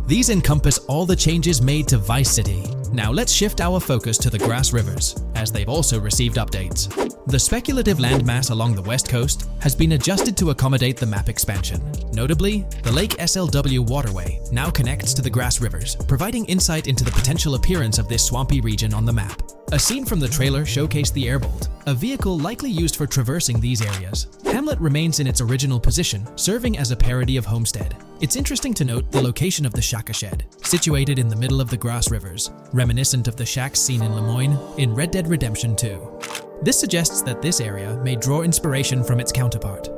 These encompass all the changes made to Vice City. Now let's shift our focus to the Grass Rivers, as they've also received updates. The speculative landmass along the west coast has been adjusted to accommodate the map expansion. Notably, the Lake SLW waterway now connects to the Grass Rivers, providing insight into the potential appearance of this swampy region on the map. A scene from the trailer showcased the Airbolt, a vehicle likely used for traversing these areas. Hamlet remains in its original position, serving as a parody of Homestead. It's interesting to note the location of the Shaka Shed, situated in the middle of the Grass Rivers, reminiscent of the shacks seen in Lemoyne in Red Dead Redemption 2. This suggests that this area may draw inspiration from its counterpart.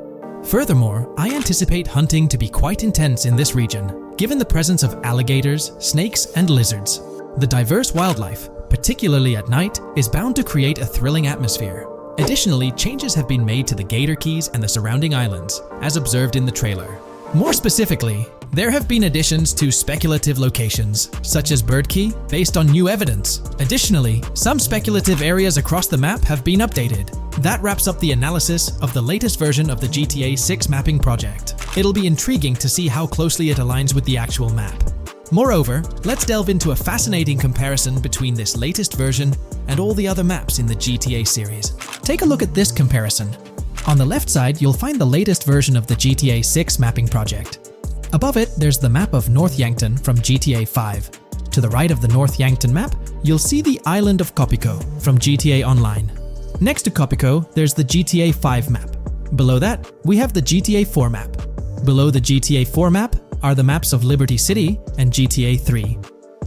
Furthermore, I anticipate hunting to be quite intense in this region, given the presence of alligators, snakes, and lizards. The diverse wildlife, particularly at night, is bound to create a thrilling atmosphere. Additionally, changes have been made to the Gator Keys and the surrounding islands, as observed in the trailer. More specifically, there have been additions to speculative locations, such as Bird Key, based on new evidence. Additionally, some speculative areas across the map have been updated. That wraps up the analysis of the latest version of the GTA 6 mapping project. It'll be intriguing to see how closely it aligns with the actual map. Moreover, let's delve into a fascinating comparison between this latest version and all the other maps in the GTA series. Take a look at this comparison. On the left side, you'll find the latest version of the GTA 6 mapping project. Above it, there's the map of North Yankton from GTA 5. To the right of the North Yankton map, you'll see the island of Copico from GTA Online. Next to Copico, there's the GTA 5 map. Below that, we have the GTA 4 map. Below the GTA 4 map are the maps of Liberty City and GTA 3.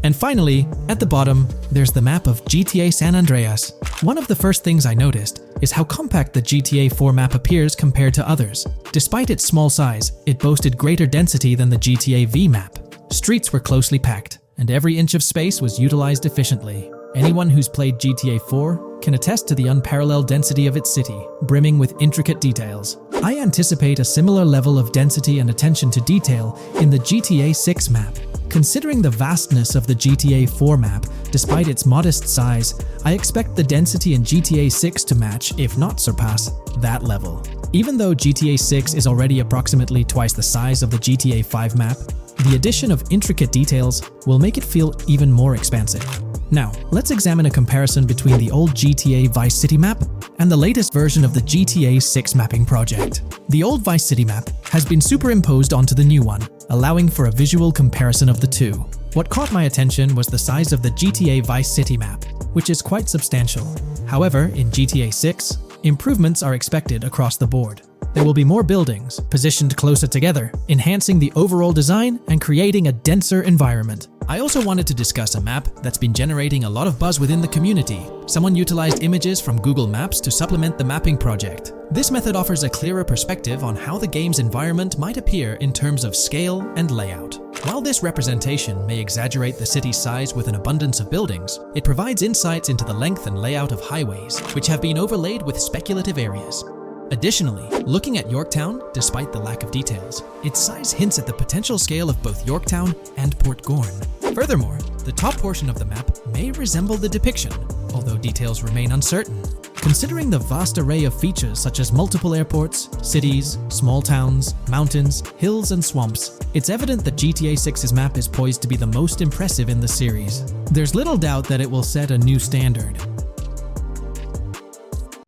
And finally, at the bottom, there's the map of GTA San Andreas. One of the first things I noticed is how compact the GTA 4 map appears compared to others. Despite its small size, it boasted greater density than the GTA V map. Streets were closely packed, and every inch of space was utilized efficiently. Anyone who's played GTA 4 can attest to the unparalleled density of its city, brimming with intricate details. I anticipate a similar level of density and attention to detail in the GTA 6 map. Considering the vastness of the GTA 4 map, despite its modest size, I expect the density in GTA 6 to match, if not surpass, that level. Even though GTA 6 is already approximately twice the size of the GTA 5 map, the addition of intricate details will make it feel even more expansive. Now, let's examine a comparison between the old GTA Vice City map and the latest version of the GTA 6 mapping project. The old Vice City map has been superimposed onto the new one, allowing for a visual comparison of the two. What caught my attention was the size of the GTA Vice City map, which is quite substantial. However, in GTA 6, improvements are expected across the board. There will be more buildings, positioned closer together, enhancing the overall design and creating a denser environment. I also wanted to discuss a map that's been generating a lot of buzz within the community. Someone utilized images from Google Maps to supplement the mapping project. This method offers a clearer perspective on how the game's environment might appear in terms of scale and layout. While this representation may exaggerate the city's size with an abundance of buildings, it provides insights into the length and layout of highways, which have been overlaid with speculative areas. Additionally, looking at Yorktown, despite the lack of details, its size hints at the potential scale of both Yorktown and Port Gorn. Furthermore, the top portion of the map may resemble the depiction, although details remain uncertain. Considering the vast array of features such as multiple airports, cities, small towns, mountains, hills, and swamps, it's evident that GTA 6's map is poised to be the most impressive in the series. There's little doubt that it will set a new standard.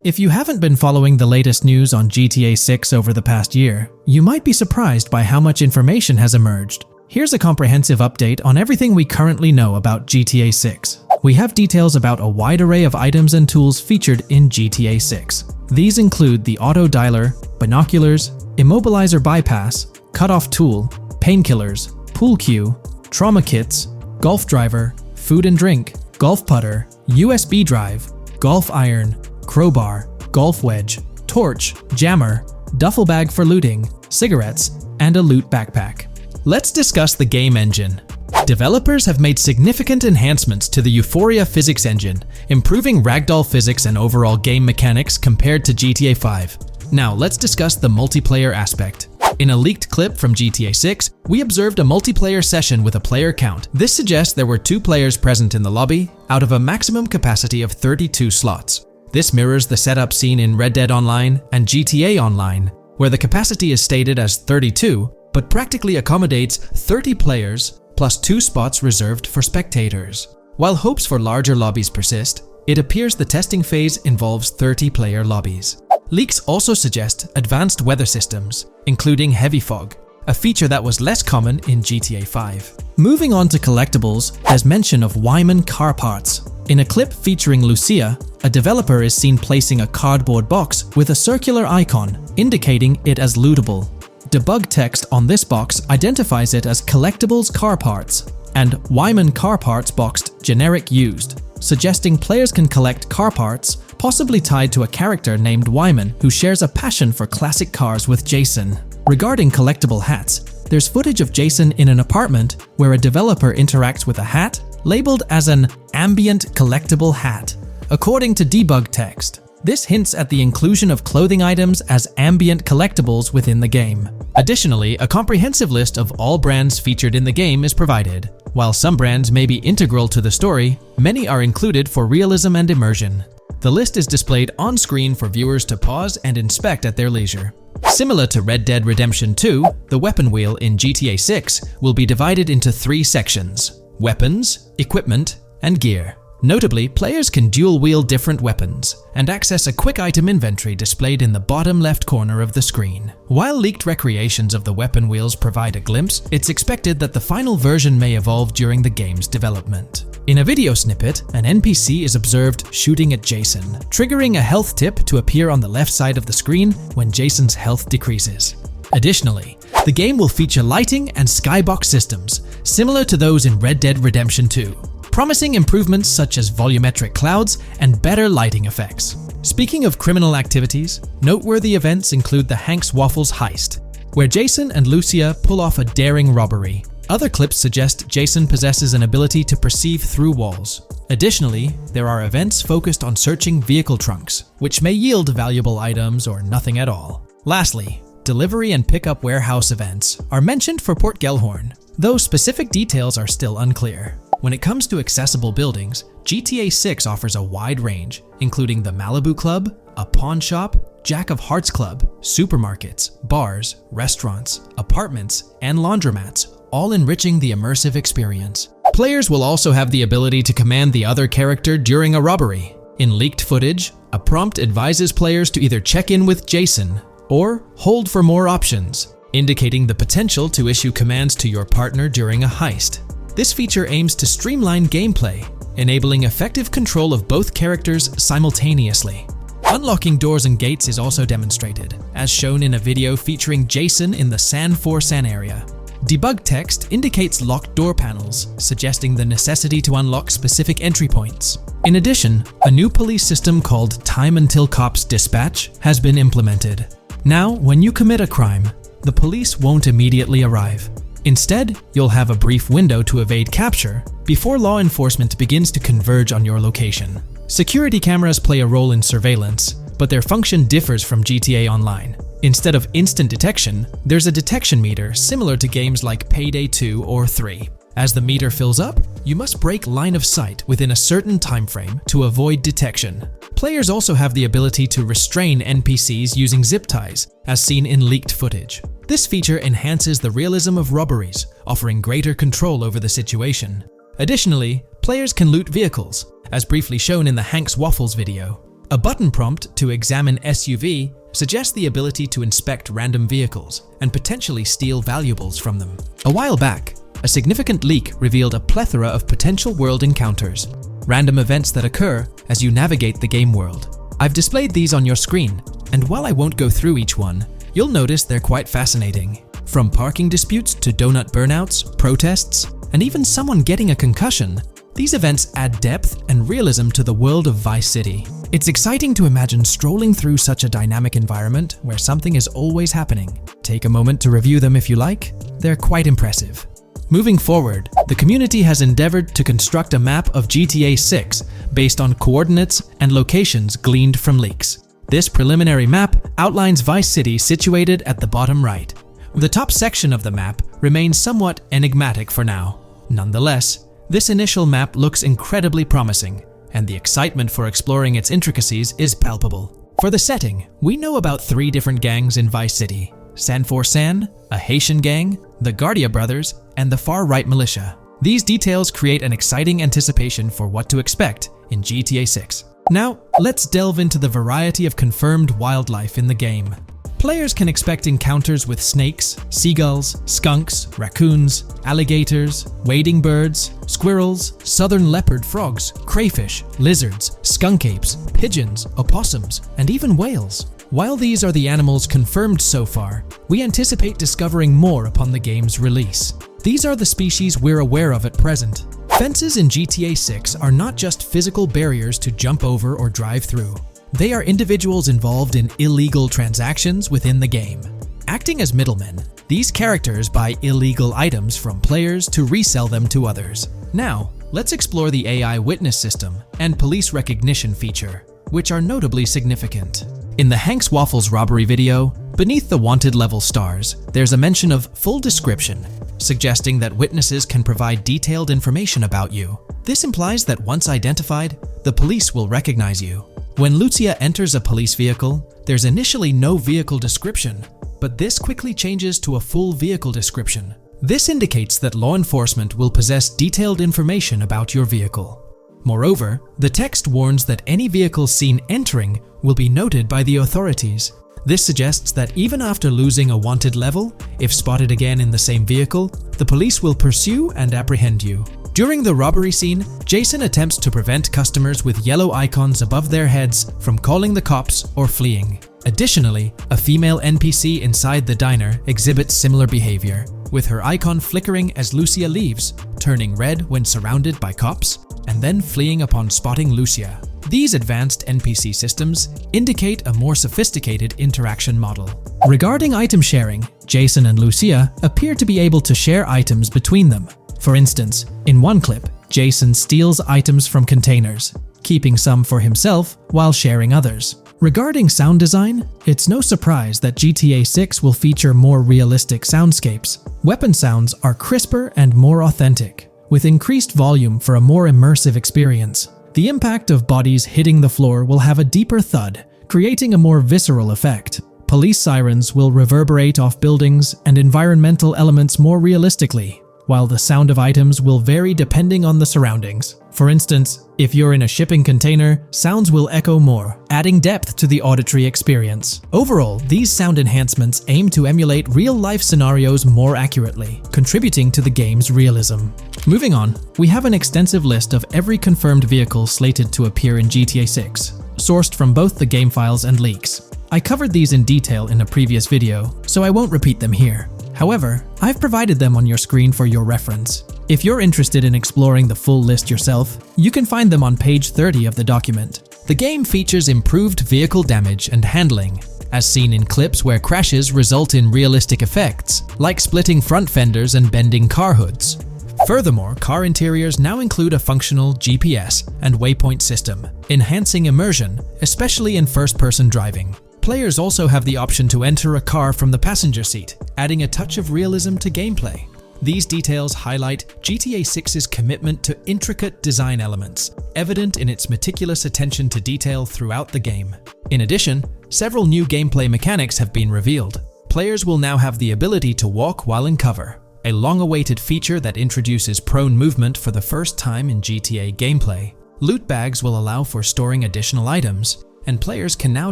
If you haven't been following the latest news on GTA 6 over the past year, you might be surprised by how much information has emerged. Here's a comprehensive update on everything we currently know about GTA 6. We have details about a wide array of items and tools featured in GTA 6. These include the auto dialer, binoculars, immobilizer bypass, cutoff tool, painkillers, pool cue, trauma kits, golf driver, food and drink, golf putter, USB drive, golf iron, crowbar, golf wedge, torch, jammer, duffel bag for looting, cigarettes, and a loot backpack. Let's discuss the game engine. Developers have made significant enhancements to the Euphoria physics engine, improving ragdoll physics and overall game mechanics compared to GTA 5. Now let's discuss the multiplayer aspect. In a leaked clip from GTA 6, we observed a multiplayer session with a player count. This suggests there were 2 players present in the lobby out of a maximum capacity of 32 slots. This mirrors the setup seen in Red Dead Online and GTA Online, where the capacity is stated as 32, but practically accommodates 30 players plus 2 spots reserved for spectators. While hopes for larger lobbies persist, it appears the testing phase involves 30-player lobbies. Leaks also suggest advanced weather systems, including heavy fog, a feature that was less common in GTA 5. Moving on to collectibles, there's mention of Wyman car parts. In a clip featuring Lucia, a developer is seen placing a cardboard box with a circular icon, indicating it as lootable. Debug text on this box identifies it as Collectibles Car Parts and Wyman Car Parts boxed Generic Used, suggesting players can collect car parts, possibly tied to a character named Wyman who shares a passion for classic cars with Jason. Regarding collectible hats, there's footage of Jason in an apartment where a developer interacts with a hat labeled as an ambient collectible hat. According to debug text, this hints at the inclusion of clothing items as ambient collectibles within the game. Additionally, a comprehensive list of all brands featured in the game is provided. While some brands may be integral to the story, many are included for realism and immersion. The list is displayed on screen for viewers to pause and inspect at their leisure. Similar to Red Dead Redemption 2, the weapon wheel in GTA 6 will be divided into 3 sections: weapons, equipment, and gear. Notably, players can dual-wield different weapons and access a quick item inventory displayed in the bottom left corner of the screen. While leaked recreations of the weapon wheels provide a glimpse, it's expected that the final version may evolve during the game's development. In a video snippet, an NPC is observed shooting at Jason, triggering a health tip to appear on the left side of the screen when Jason's health decreases. Additionally, the game will feature lighting and skybox systems, similar to those in Red Dead Redemption 2. Promising improvements such as volumetric clouds and better lighting effects. Speaking of criminal activities, noteworthy events include the Hank's Waffles heist, where Jason and Lucia pull off a daring robbery. Other clips suggest Jason possesses an ability to perceive through walls. Additionally, there are events focused on searching vehicle trunks, which may yield valuable items or nothing at all. Lastly, delivery and pickup warehouse events are mentioned for Port Gellhorn, though specific details are still unclear. When it comes to accessible buildings, GTA 6 offers a wide range, including the Malibu Club, a pawn shop, Jack of Hearts Club, supermarkets, bars, restaurants, apartments, and laundromats, all enriching the immersive experience. Players will also have the ability to command the other character during a robbery. In leaked footage, a prompt advises players to either check in with Jason or hold for more options, indicating the potential to issue commands to your partner during a heist. This feature aims to streamline gameplay, enabling effective control of both characters simultaneously. Unlocking doors and gates is also demonstrated, as shown in a video featuring Jason in the San Forsan area. Debug text indicates locked door panels, suggesting the necessity to unlock specific entry points. In addition, a new police system called Time Until Cops Dispatch has been implemented. Now, when you commit a crime, the police won't immediately arrive. Instead, you'll have a brief window to evade capture before law enforcement begins to converge on your location. Security cameras play a role in surveillance, but their function differs from GTA Online. Instead of instant detection, there's a detection meter similar to games like Payday 2 or 3. As the meter fills up, you must break line of sight within a certain time frame to avoid detection. Players also have the ability to restrain NPCs using zip ties, as seen in leaked footage. This feature enhances the realism of robberies, offering greater control over the situation. Additionally, players can loot vehicles, as briefly shown in the Hank's Waffles video. A button prompt to examine SUV suggests the ability to inspect random vehicles and potentially steal valuables from them. A while back, a significant leak revealed a plethora of potential world encounters, random events that occur as you navigate the game world. I've displayed these on your screen, and while I won't go through each one, you'll notice they're quite fascinating. From parking disputes to donut burnouts, protests, and even someone getting a concussion, these events add depth and realism to the world of Vice City. It's exciting to imagine strolling through such a dynamic environment where something is always happening. Take a moment to review them if you like. They're quite impressive. Moving forward, the community has endeavored to construct a map of GTA 6 based on coordinates and locations gleaned from leaks. This preliminary map outlines Vice City situated at the bottom right. The top section of the map remains somewhat enigmatic for now. Nonetheless, this initial map looks incredibly promising, and the excitement for exploring its intricacies is palpable. For the setting, we know about 3 different gangs in Vice City: San Forsan, a Haitian gang, the Guardia Brothers, and the far-right militia. These details create an exciting anticipation for what to expect in GTA 6. Now, let's delve into the variety of confirmed wildlife in the game. Players can expect encounters with snakes, seagulls, skunks, raccoons, alligators, wading birds, squirrels, southern leopard frogs, crayfish, lizards, skunk apes, pigeons, opossums, and even whales. While these are the animals confirmed so far, we anticipate discovering more upon the game's release. These are the species we're aware of at present. Fences in GTA 6 are not just physical barriers to jump over or drive through. They are individuals involved in illegal transactions within the game. Acting as middlemen, these characters buy illegal items from players to resell them to others. Now, let's explore the AI witness system and police recognition feature, which are notably significant. In the Hank's Waffles robbery video, beneath the wanted level stars, there's a mention of full description, suggesting that witnesses can provide detailed information about you. This implies that once identified, the police will recognize you. When Lucia enters a police vehicle, there's initially no vehicle description, but this quickly changes to a full vehicle description. This indicates that law enforcement will possess detailed information about your vehicle. Moreover, the text warns that any vehicle seen entering will be noted by the authorities. This suggests that even after losing a wanted level, if spotted again in the same vehicle, the police will pursue and apprehend you. During the robbery scene, Jason attempts to prevent customers with yellow icons above their heads from calling the cops or fleeing. Additionally, a female NPC inside the diner exhibits similar behavior, with her icon flickering as Lucia leaves, turning red when surrounded by cops, and then fleeing upon spotting Lucia. These advanced NPC systems indicate a more sophisticated interaction model. Regarding item sharing, Jason and Lucia appear to be able to share items between them. For instance, in one clip, Jason steals items from containers, keeping some for himself while sharing others. Regarding sound design, it's no surprise that GTA 6 will feature more realistic soundscapes. Weapon sounds are crisper and more authentic, with increased volume for a more immersive experience. The impact of bodies hitting the floor will have a deeper thud, creating a more visceral effect. Police sirens will reverberate off buildings and environmental elements more realistically, while the sound of items will vary depending on the surroundings. For instance, if you're in a shipping container, sounds will echo more, adding depth to the auditory experience. Overall, these sound enhancements aim to emulate real-life scenarios more accurately, contributing to the game's realism. Moving on, we have an extensive list of every confirmed vehicle slated to appear in GTA 6, sourced from both the game files and leaks. I covered these in detail in a previous video, so I won't repeat them here. However, I've provided them on your screen for your reference. If you're interested in exploring the full list yourself, you can find them on page 30 of the document. The game features improved vehicle damage and handling, as seen in clips where crashes result in realistic effects, like splitting front fenders and bending car hoods. Furthermore, car interiors now include a functional GPS and waypoint system, enhancing immersion, especially in first-person driving. Players also have the option to enter a car from the passenger seat, adding a touch of realism to gameplay. These details highlight GTA 6's commitment to intricate design elements, evident in its meticulous attention to detail throughout the game. In addition, several new gameplay mechanics have been revealed. Players will now have the ability to walk while in cover, a long-awaited feature that introduces prone movement for the first time in GTA gameplay. Loot bags will allow for storing additional items, and players can now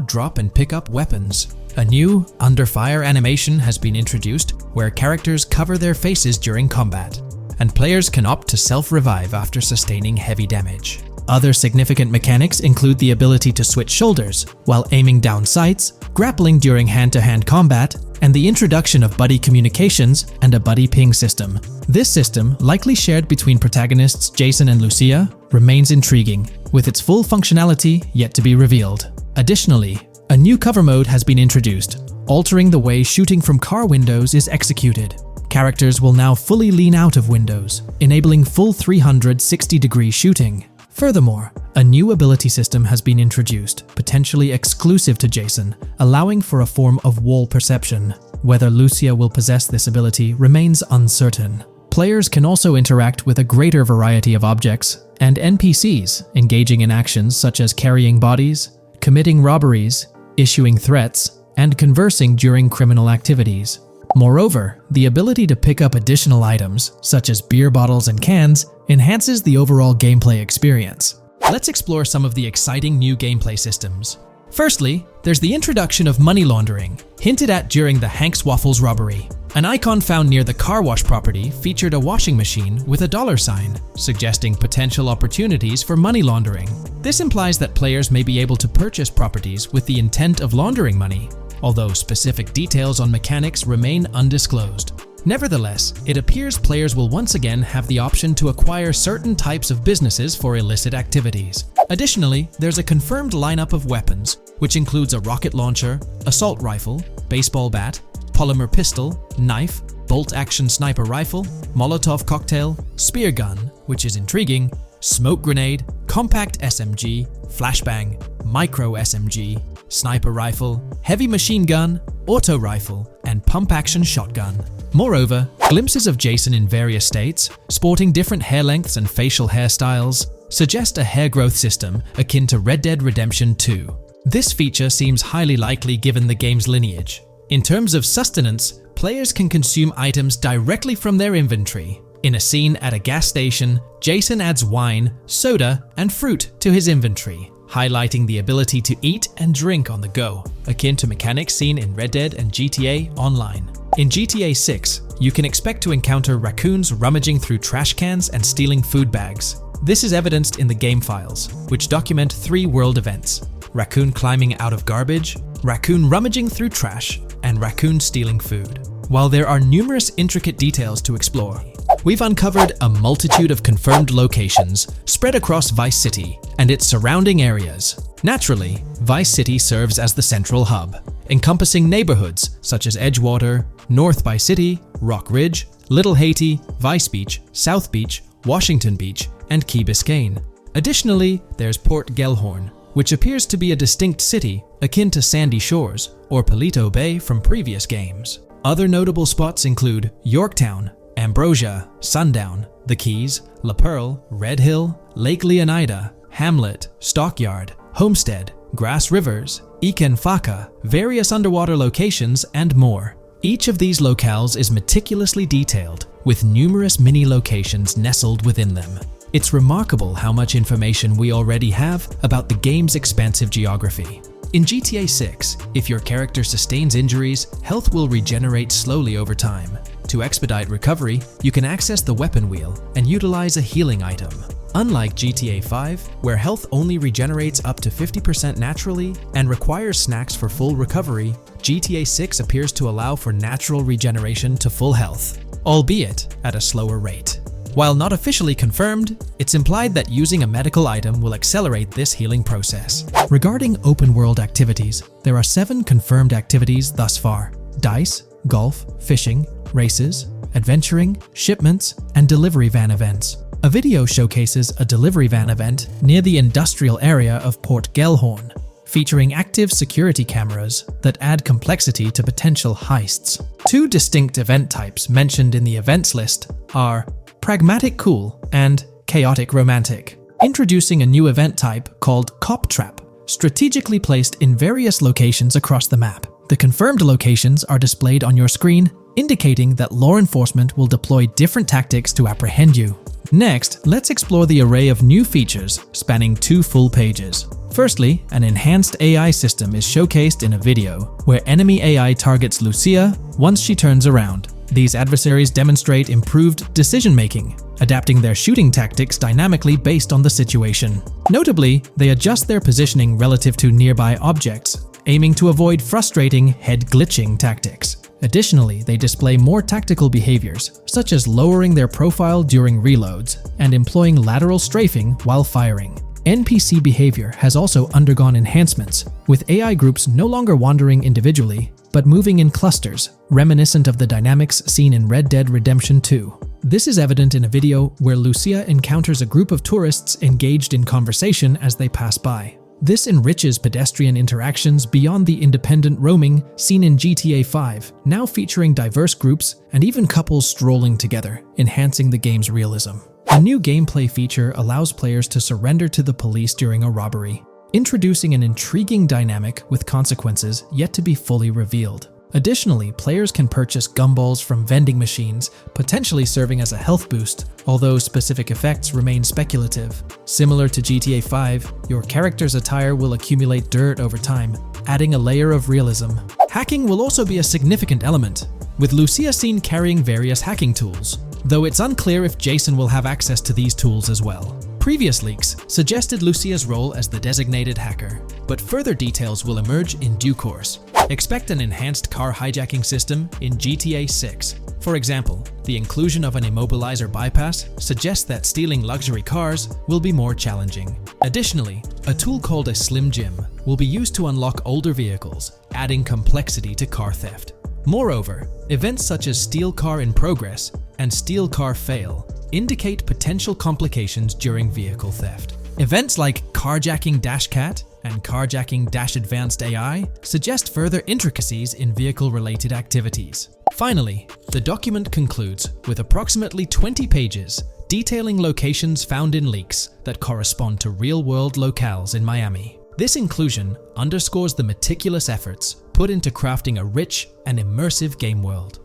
drop and pick up weapons. A new under fire animation has been introduced where characters cover their faces during combat, and players can opt to self-revive after sustaining heavy damage. Other significant mechanics include the ability to switch shoulders while aiming down sights, grappling during hand-to-hand combat, and the introduction of buddy communications and a buddy ping system. This system, likely shared between protagonists Jason and Lucia, remains intriguing, with its full functionality yet to be revealed. Additionally, a new cover mode has been introduced, altering the way shooting from car windows is executed. Characters will now fully lean out of windows, enabling full 360-degree shooting. Furthermore, a new ability system has been introduced, potentially exclusive to Jason, allowing for a form of wall perception. Whether Lucia will possess this ability remains uncertain. Players can also interact with a greater variety of objects and NPCs, engaging in actions such as carrying bodies, committing robberies, issuing threats, and conversing during criminal activities. Moreover, the ability to pick up additional items, such as beer bottles and cans, enhances the overall gameplay experience. Let's explore some of the exciting new gameplay systems. Firstly, there's the introduction of money laundering, hinted at during the Hank's Waffles robbery. An icon found near the car wash property featured a washing machine with a dollar sign, suggesting potential opportunities for money laundering. This implies that players may be able to purchase properties with the intent of laundering money, although specific details on mechanics remain undisclosed. Nevertheless, it appears players will once again have the option to acquire certain types of businesses for illicit activities. Additionally, there's a confirmed lineup of weapons, which includes a rocket launcher, assault rifle, baseball bat, polymer pistol, knife, bolt-action sniper rifle, Molotov cocktail, spear gun, which is intriguing, smoke grenade, compact SMG, flashbang, micro SMG, sniper rifle, heavy machine gun, auto rifle, and pump-action shotgun. Moreover, glimpses of Jason in various states, sporting different hair lengths and facial hairstyles, suggest a hair growth system akin to Red Dead Redemption 2. This feature seems highly likely given the game's lineage. In terms of sustenance, players can consume items directly from their inventory. In a scene at a gas station, Jason adds wine, soda, and fruit to his inventory, highlighting the ability to eat and drink on the go, akin to mechanics seen in Red Dead and GTA Online. In GTA 6, you can expect to encounter raccoons rummaging through trash cans and stealing food bags. This is evidenced in the game files, which document 3 world events: raccoon climbing out of garbage, raccoon rummaging through trash, and raccoon stealing food. While there are numerous intricate details to explore, we've uncovered a multitude of confirmed locations spread across Vice City and its surrounding areas. Naturally, Vice City serves as the central hub, encompassing neighborhoods such as Edgewater, North Vice City, Rock Ridge, Little Haiti, Vice Beach, South Beach, Washington Beach, and Key Biscayne. Additionally, there's Port Gellhorn, which appears to be a distinct city akin to Sandy Shores or Paleto Bay from previous games. Other notable spots include Yorktown, Ambrosia, Sundown, The Keys, La Pearl, Red Hill, Lake Leonida, Hamlet, Stockyard, Homestead, Grass Rivers, Ikenfaka, various underwater locations, and more. Each of these locales is meticulously detailed, with numerous mini locations nestled within them. It's remarkable how much information we already have about the game's expansive geography. In GTA 6, if your character sustains injuries, health will regenerate slowly over time. To expedite recovery, you can access the weapon wheel and utilize a healing item. Unlike GTA 5, where health only regenerates up to 50% naturally and requires snacks for full recovery, GTA 6 appears to allow for natural regeneration to full health, albeit at a slower rate. While not officially confirmed, it's implied that using a medical item will accelerate this healing process. Regarding open-world activities, there are 7 confirmed activities thus far: dice, golf, fishing, races, adventuring, shipments, and delivery van events. A video showcases a delivery van event near the industrial area of Port Gellhorn, featuring active security cameras that add complexity to potential heists. 2 distinct event types mentioned in the events list are Pragmatic Cool and Chaotic Romantic, introducing a new event type called Cop Trap, strategically placed in various locations across the map. The confirmed locations are displayed on your screen, indicating that law enforcement will deploy different tactics to apprehend you. Next, let's explore the array of new features spanning 2 full pages. Firstly, an enhanced AI system is showcased in a video, where enemy AI targets Lucia once she turns around. These adversaries demonstrate improved decision-making, adapting their shooting tactics dynamically based on the situation. Notably, they adjust their positioning relative to nearby objects, aiming to avoid frustrating head-glitching tactics. Additionally, they display more tactical behaviors, such as lowering their profile during reloads and employing lateral strafing while firing. NPC behavior has also undergone enhancements, with AI groups no longer wandering individually, but moving in clusters, reminiscent of the dynamics seen in Red Dead Redemption 2. This is evident in a video where Lucia encounters a group of tourists engaged in conversation as they pass by. This enriches pedestrian interactions beyond the independent roaming seen in GTA 5, now featuring diverse groups and even couples strolling together, enhancing the game's realism. A new gameplay feature allows players to surrender to the police during a robbery, introducing an intriguing dynamic with consequences yet to be fully revealed. Additionally, players can purchase gumballs from vending machines, potentially serving as a health boost, although specific effects remain speculative. Similar to GTA 5, your character's attire will accumulate dirt over time, adding a layer of realism. Hacking will also be a significant element, with Lucia seen carrying various hacking tools, though it's unclear if Jason will have access to these tools as well. Previous leaks suggested Lucia's role as the designated hacker, but further details will emerge in due course. Expect an enhanced car hijacking system in GTA 6. For example, the inclusion of an immobilizer bypass suggests that stealing luxury cars will be more challenging. Additionally, a tool called a Slim Jim will be used to unlock older vehicles, adding complexity to car theft. Moreover, events such as Steal Car in Progress and Steal Car Fail indicate potential complications during vehicle theft. Events like Carjacking Dashcat and Carjacking-Advanced AI suggest further intricacies in vehicle-related activities. Finally, the document concludes with approximately 20 pages detailing locations found in leaks that correspond to real-world locales in Miami. This inclusion underscores the meticulous efforts put into crafting a rich and immersive game world.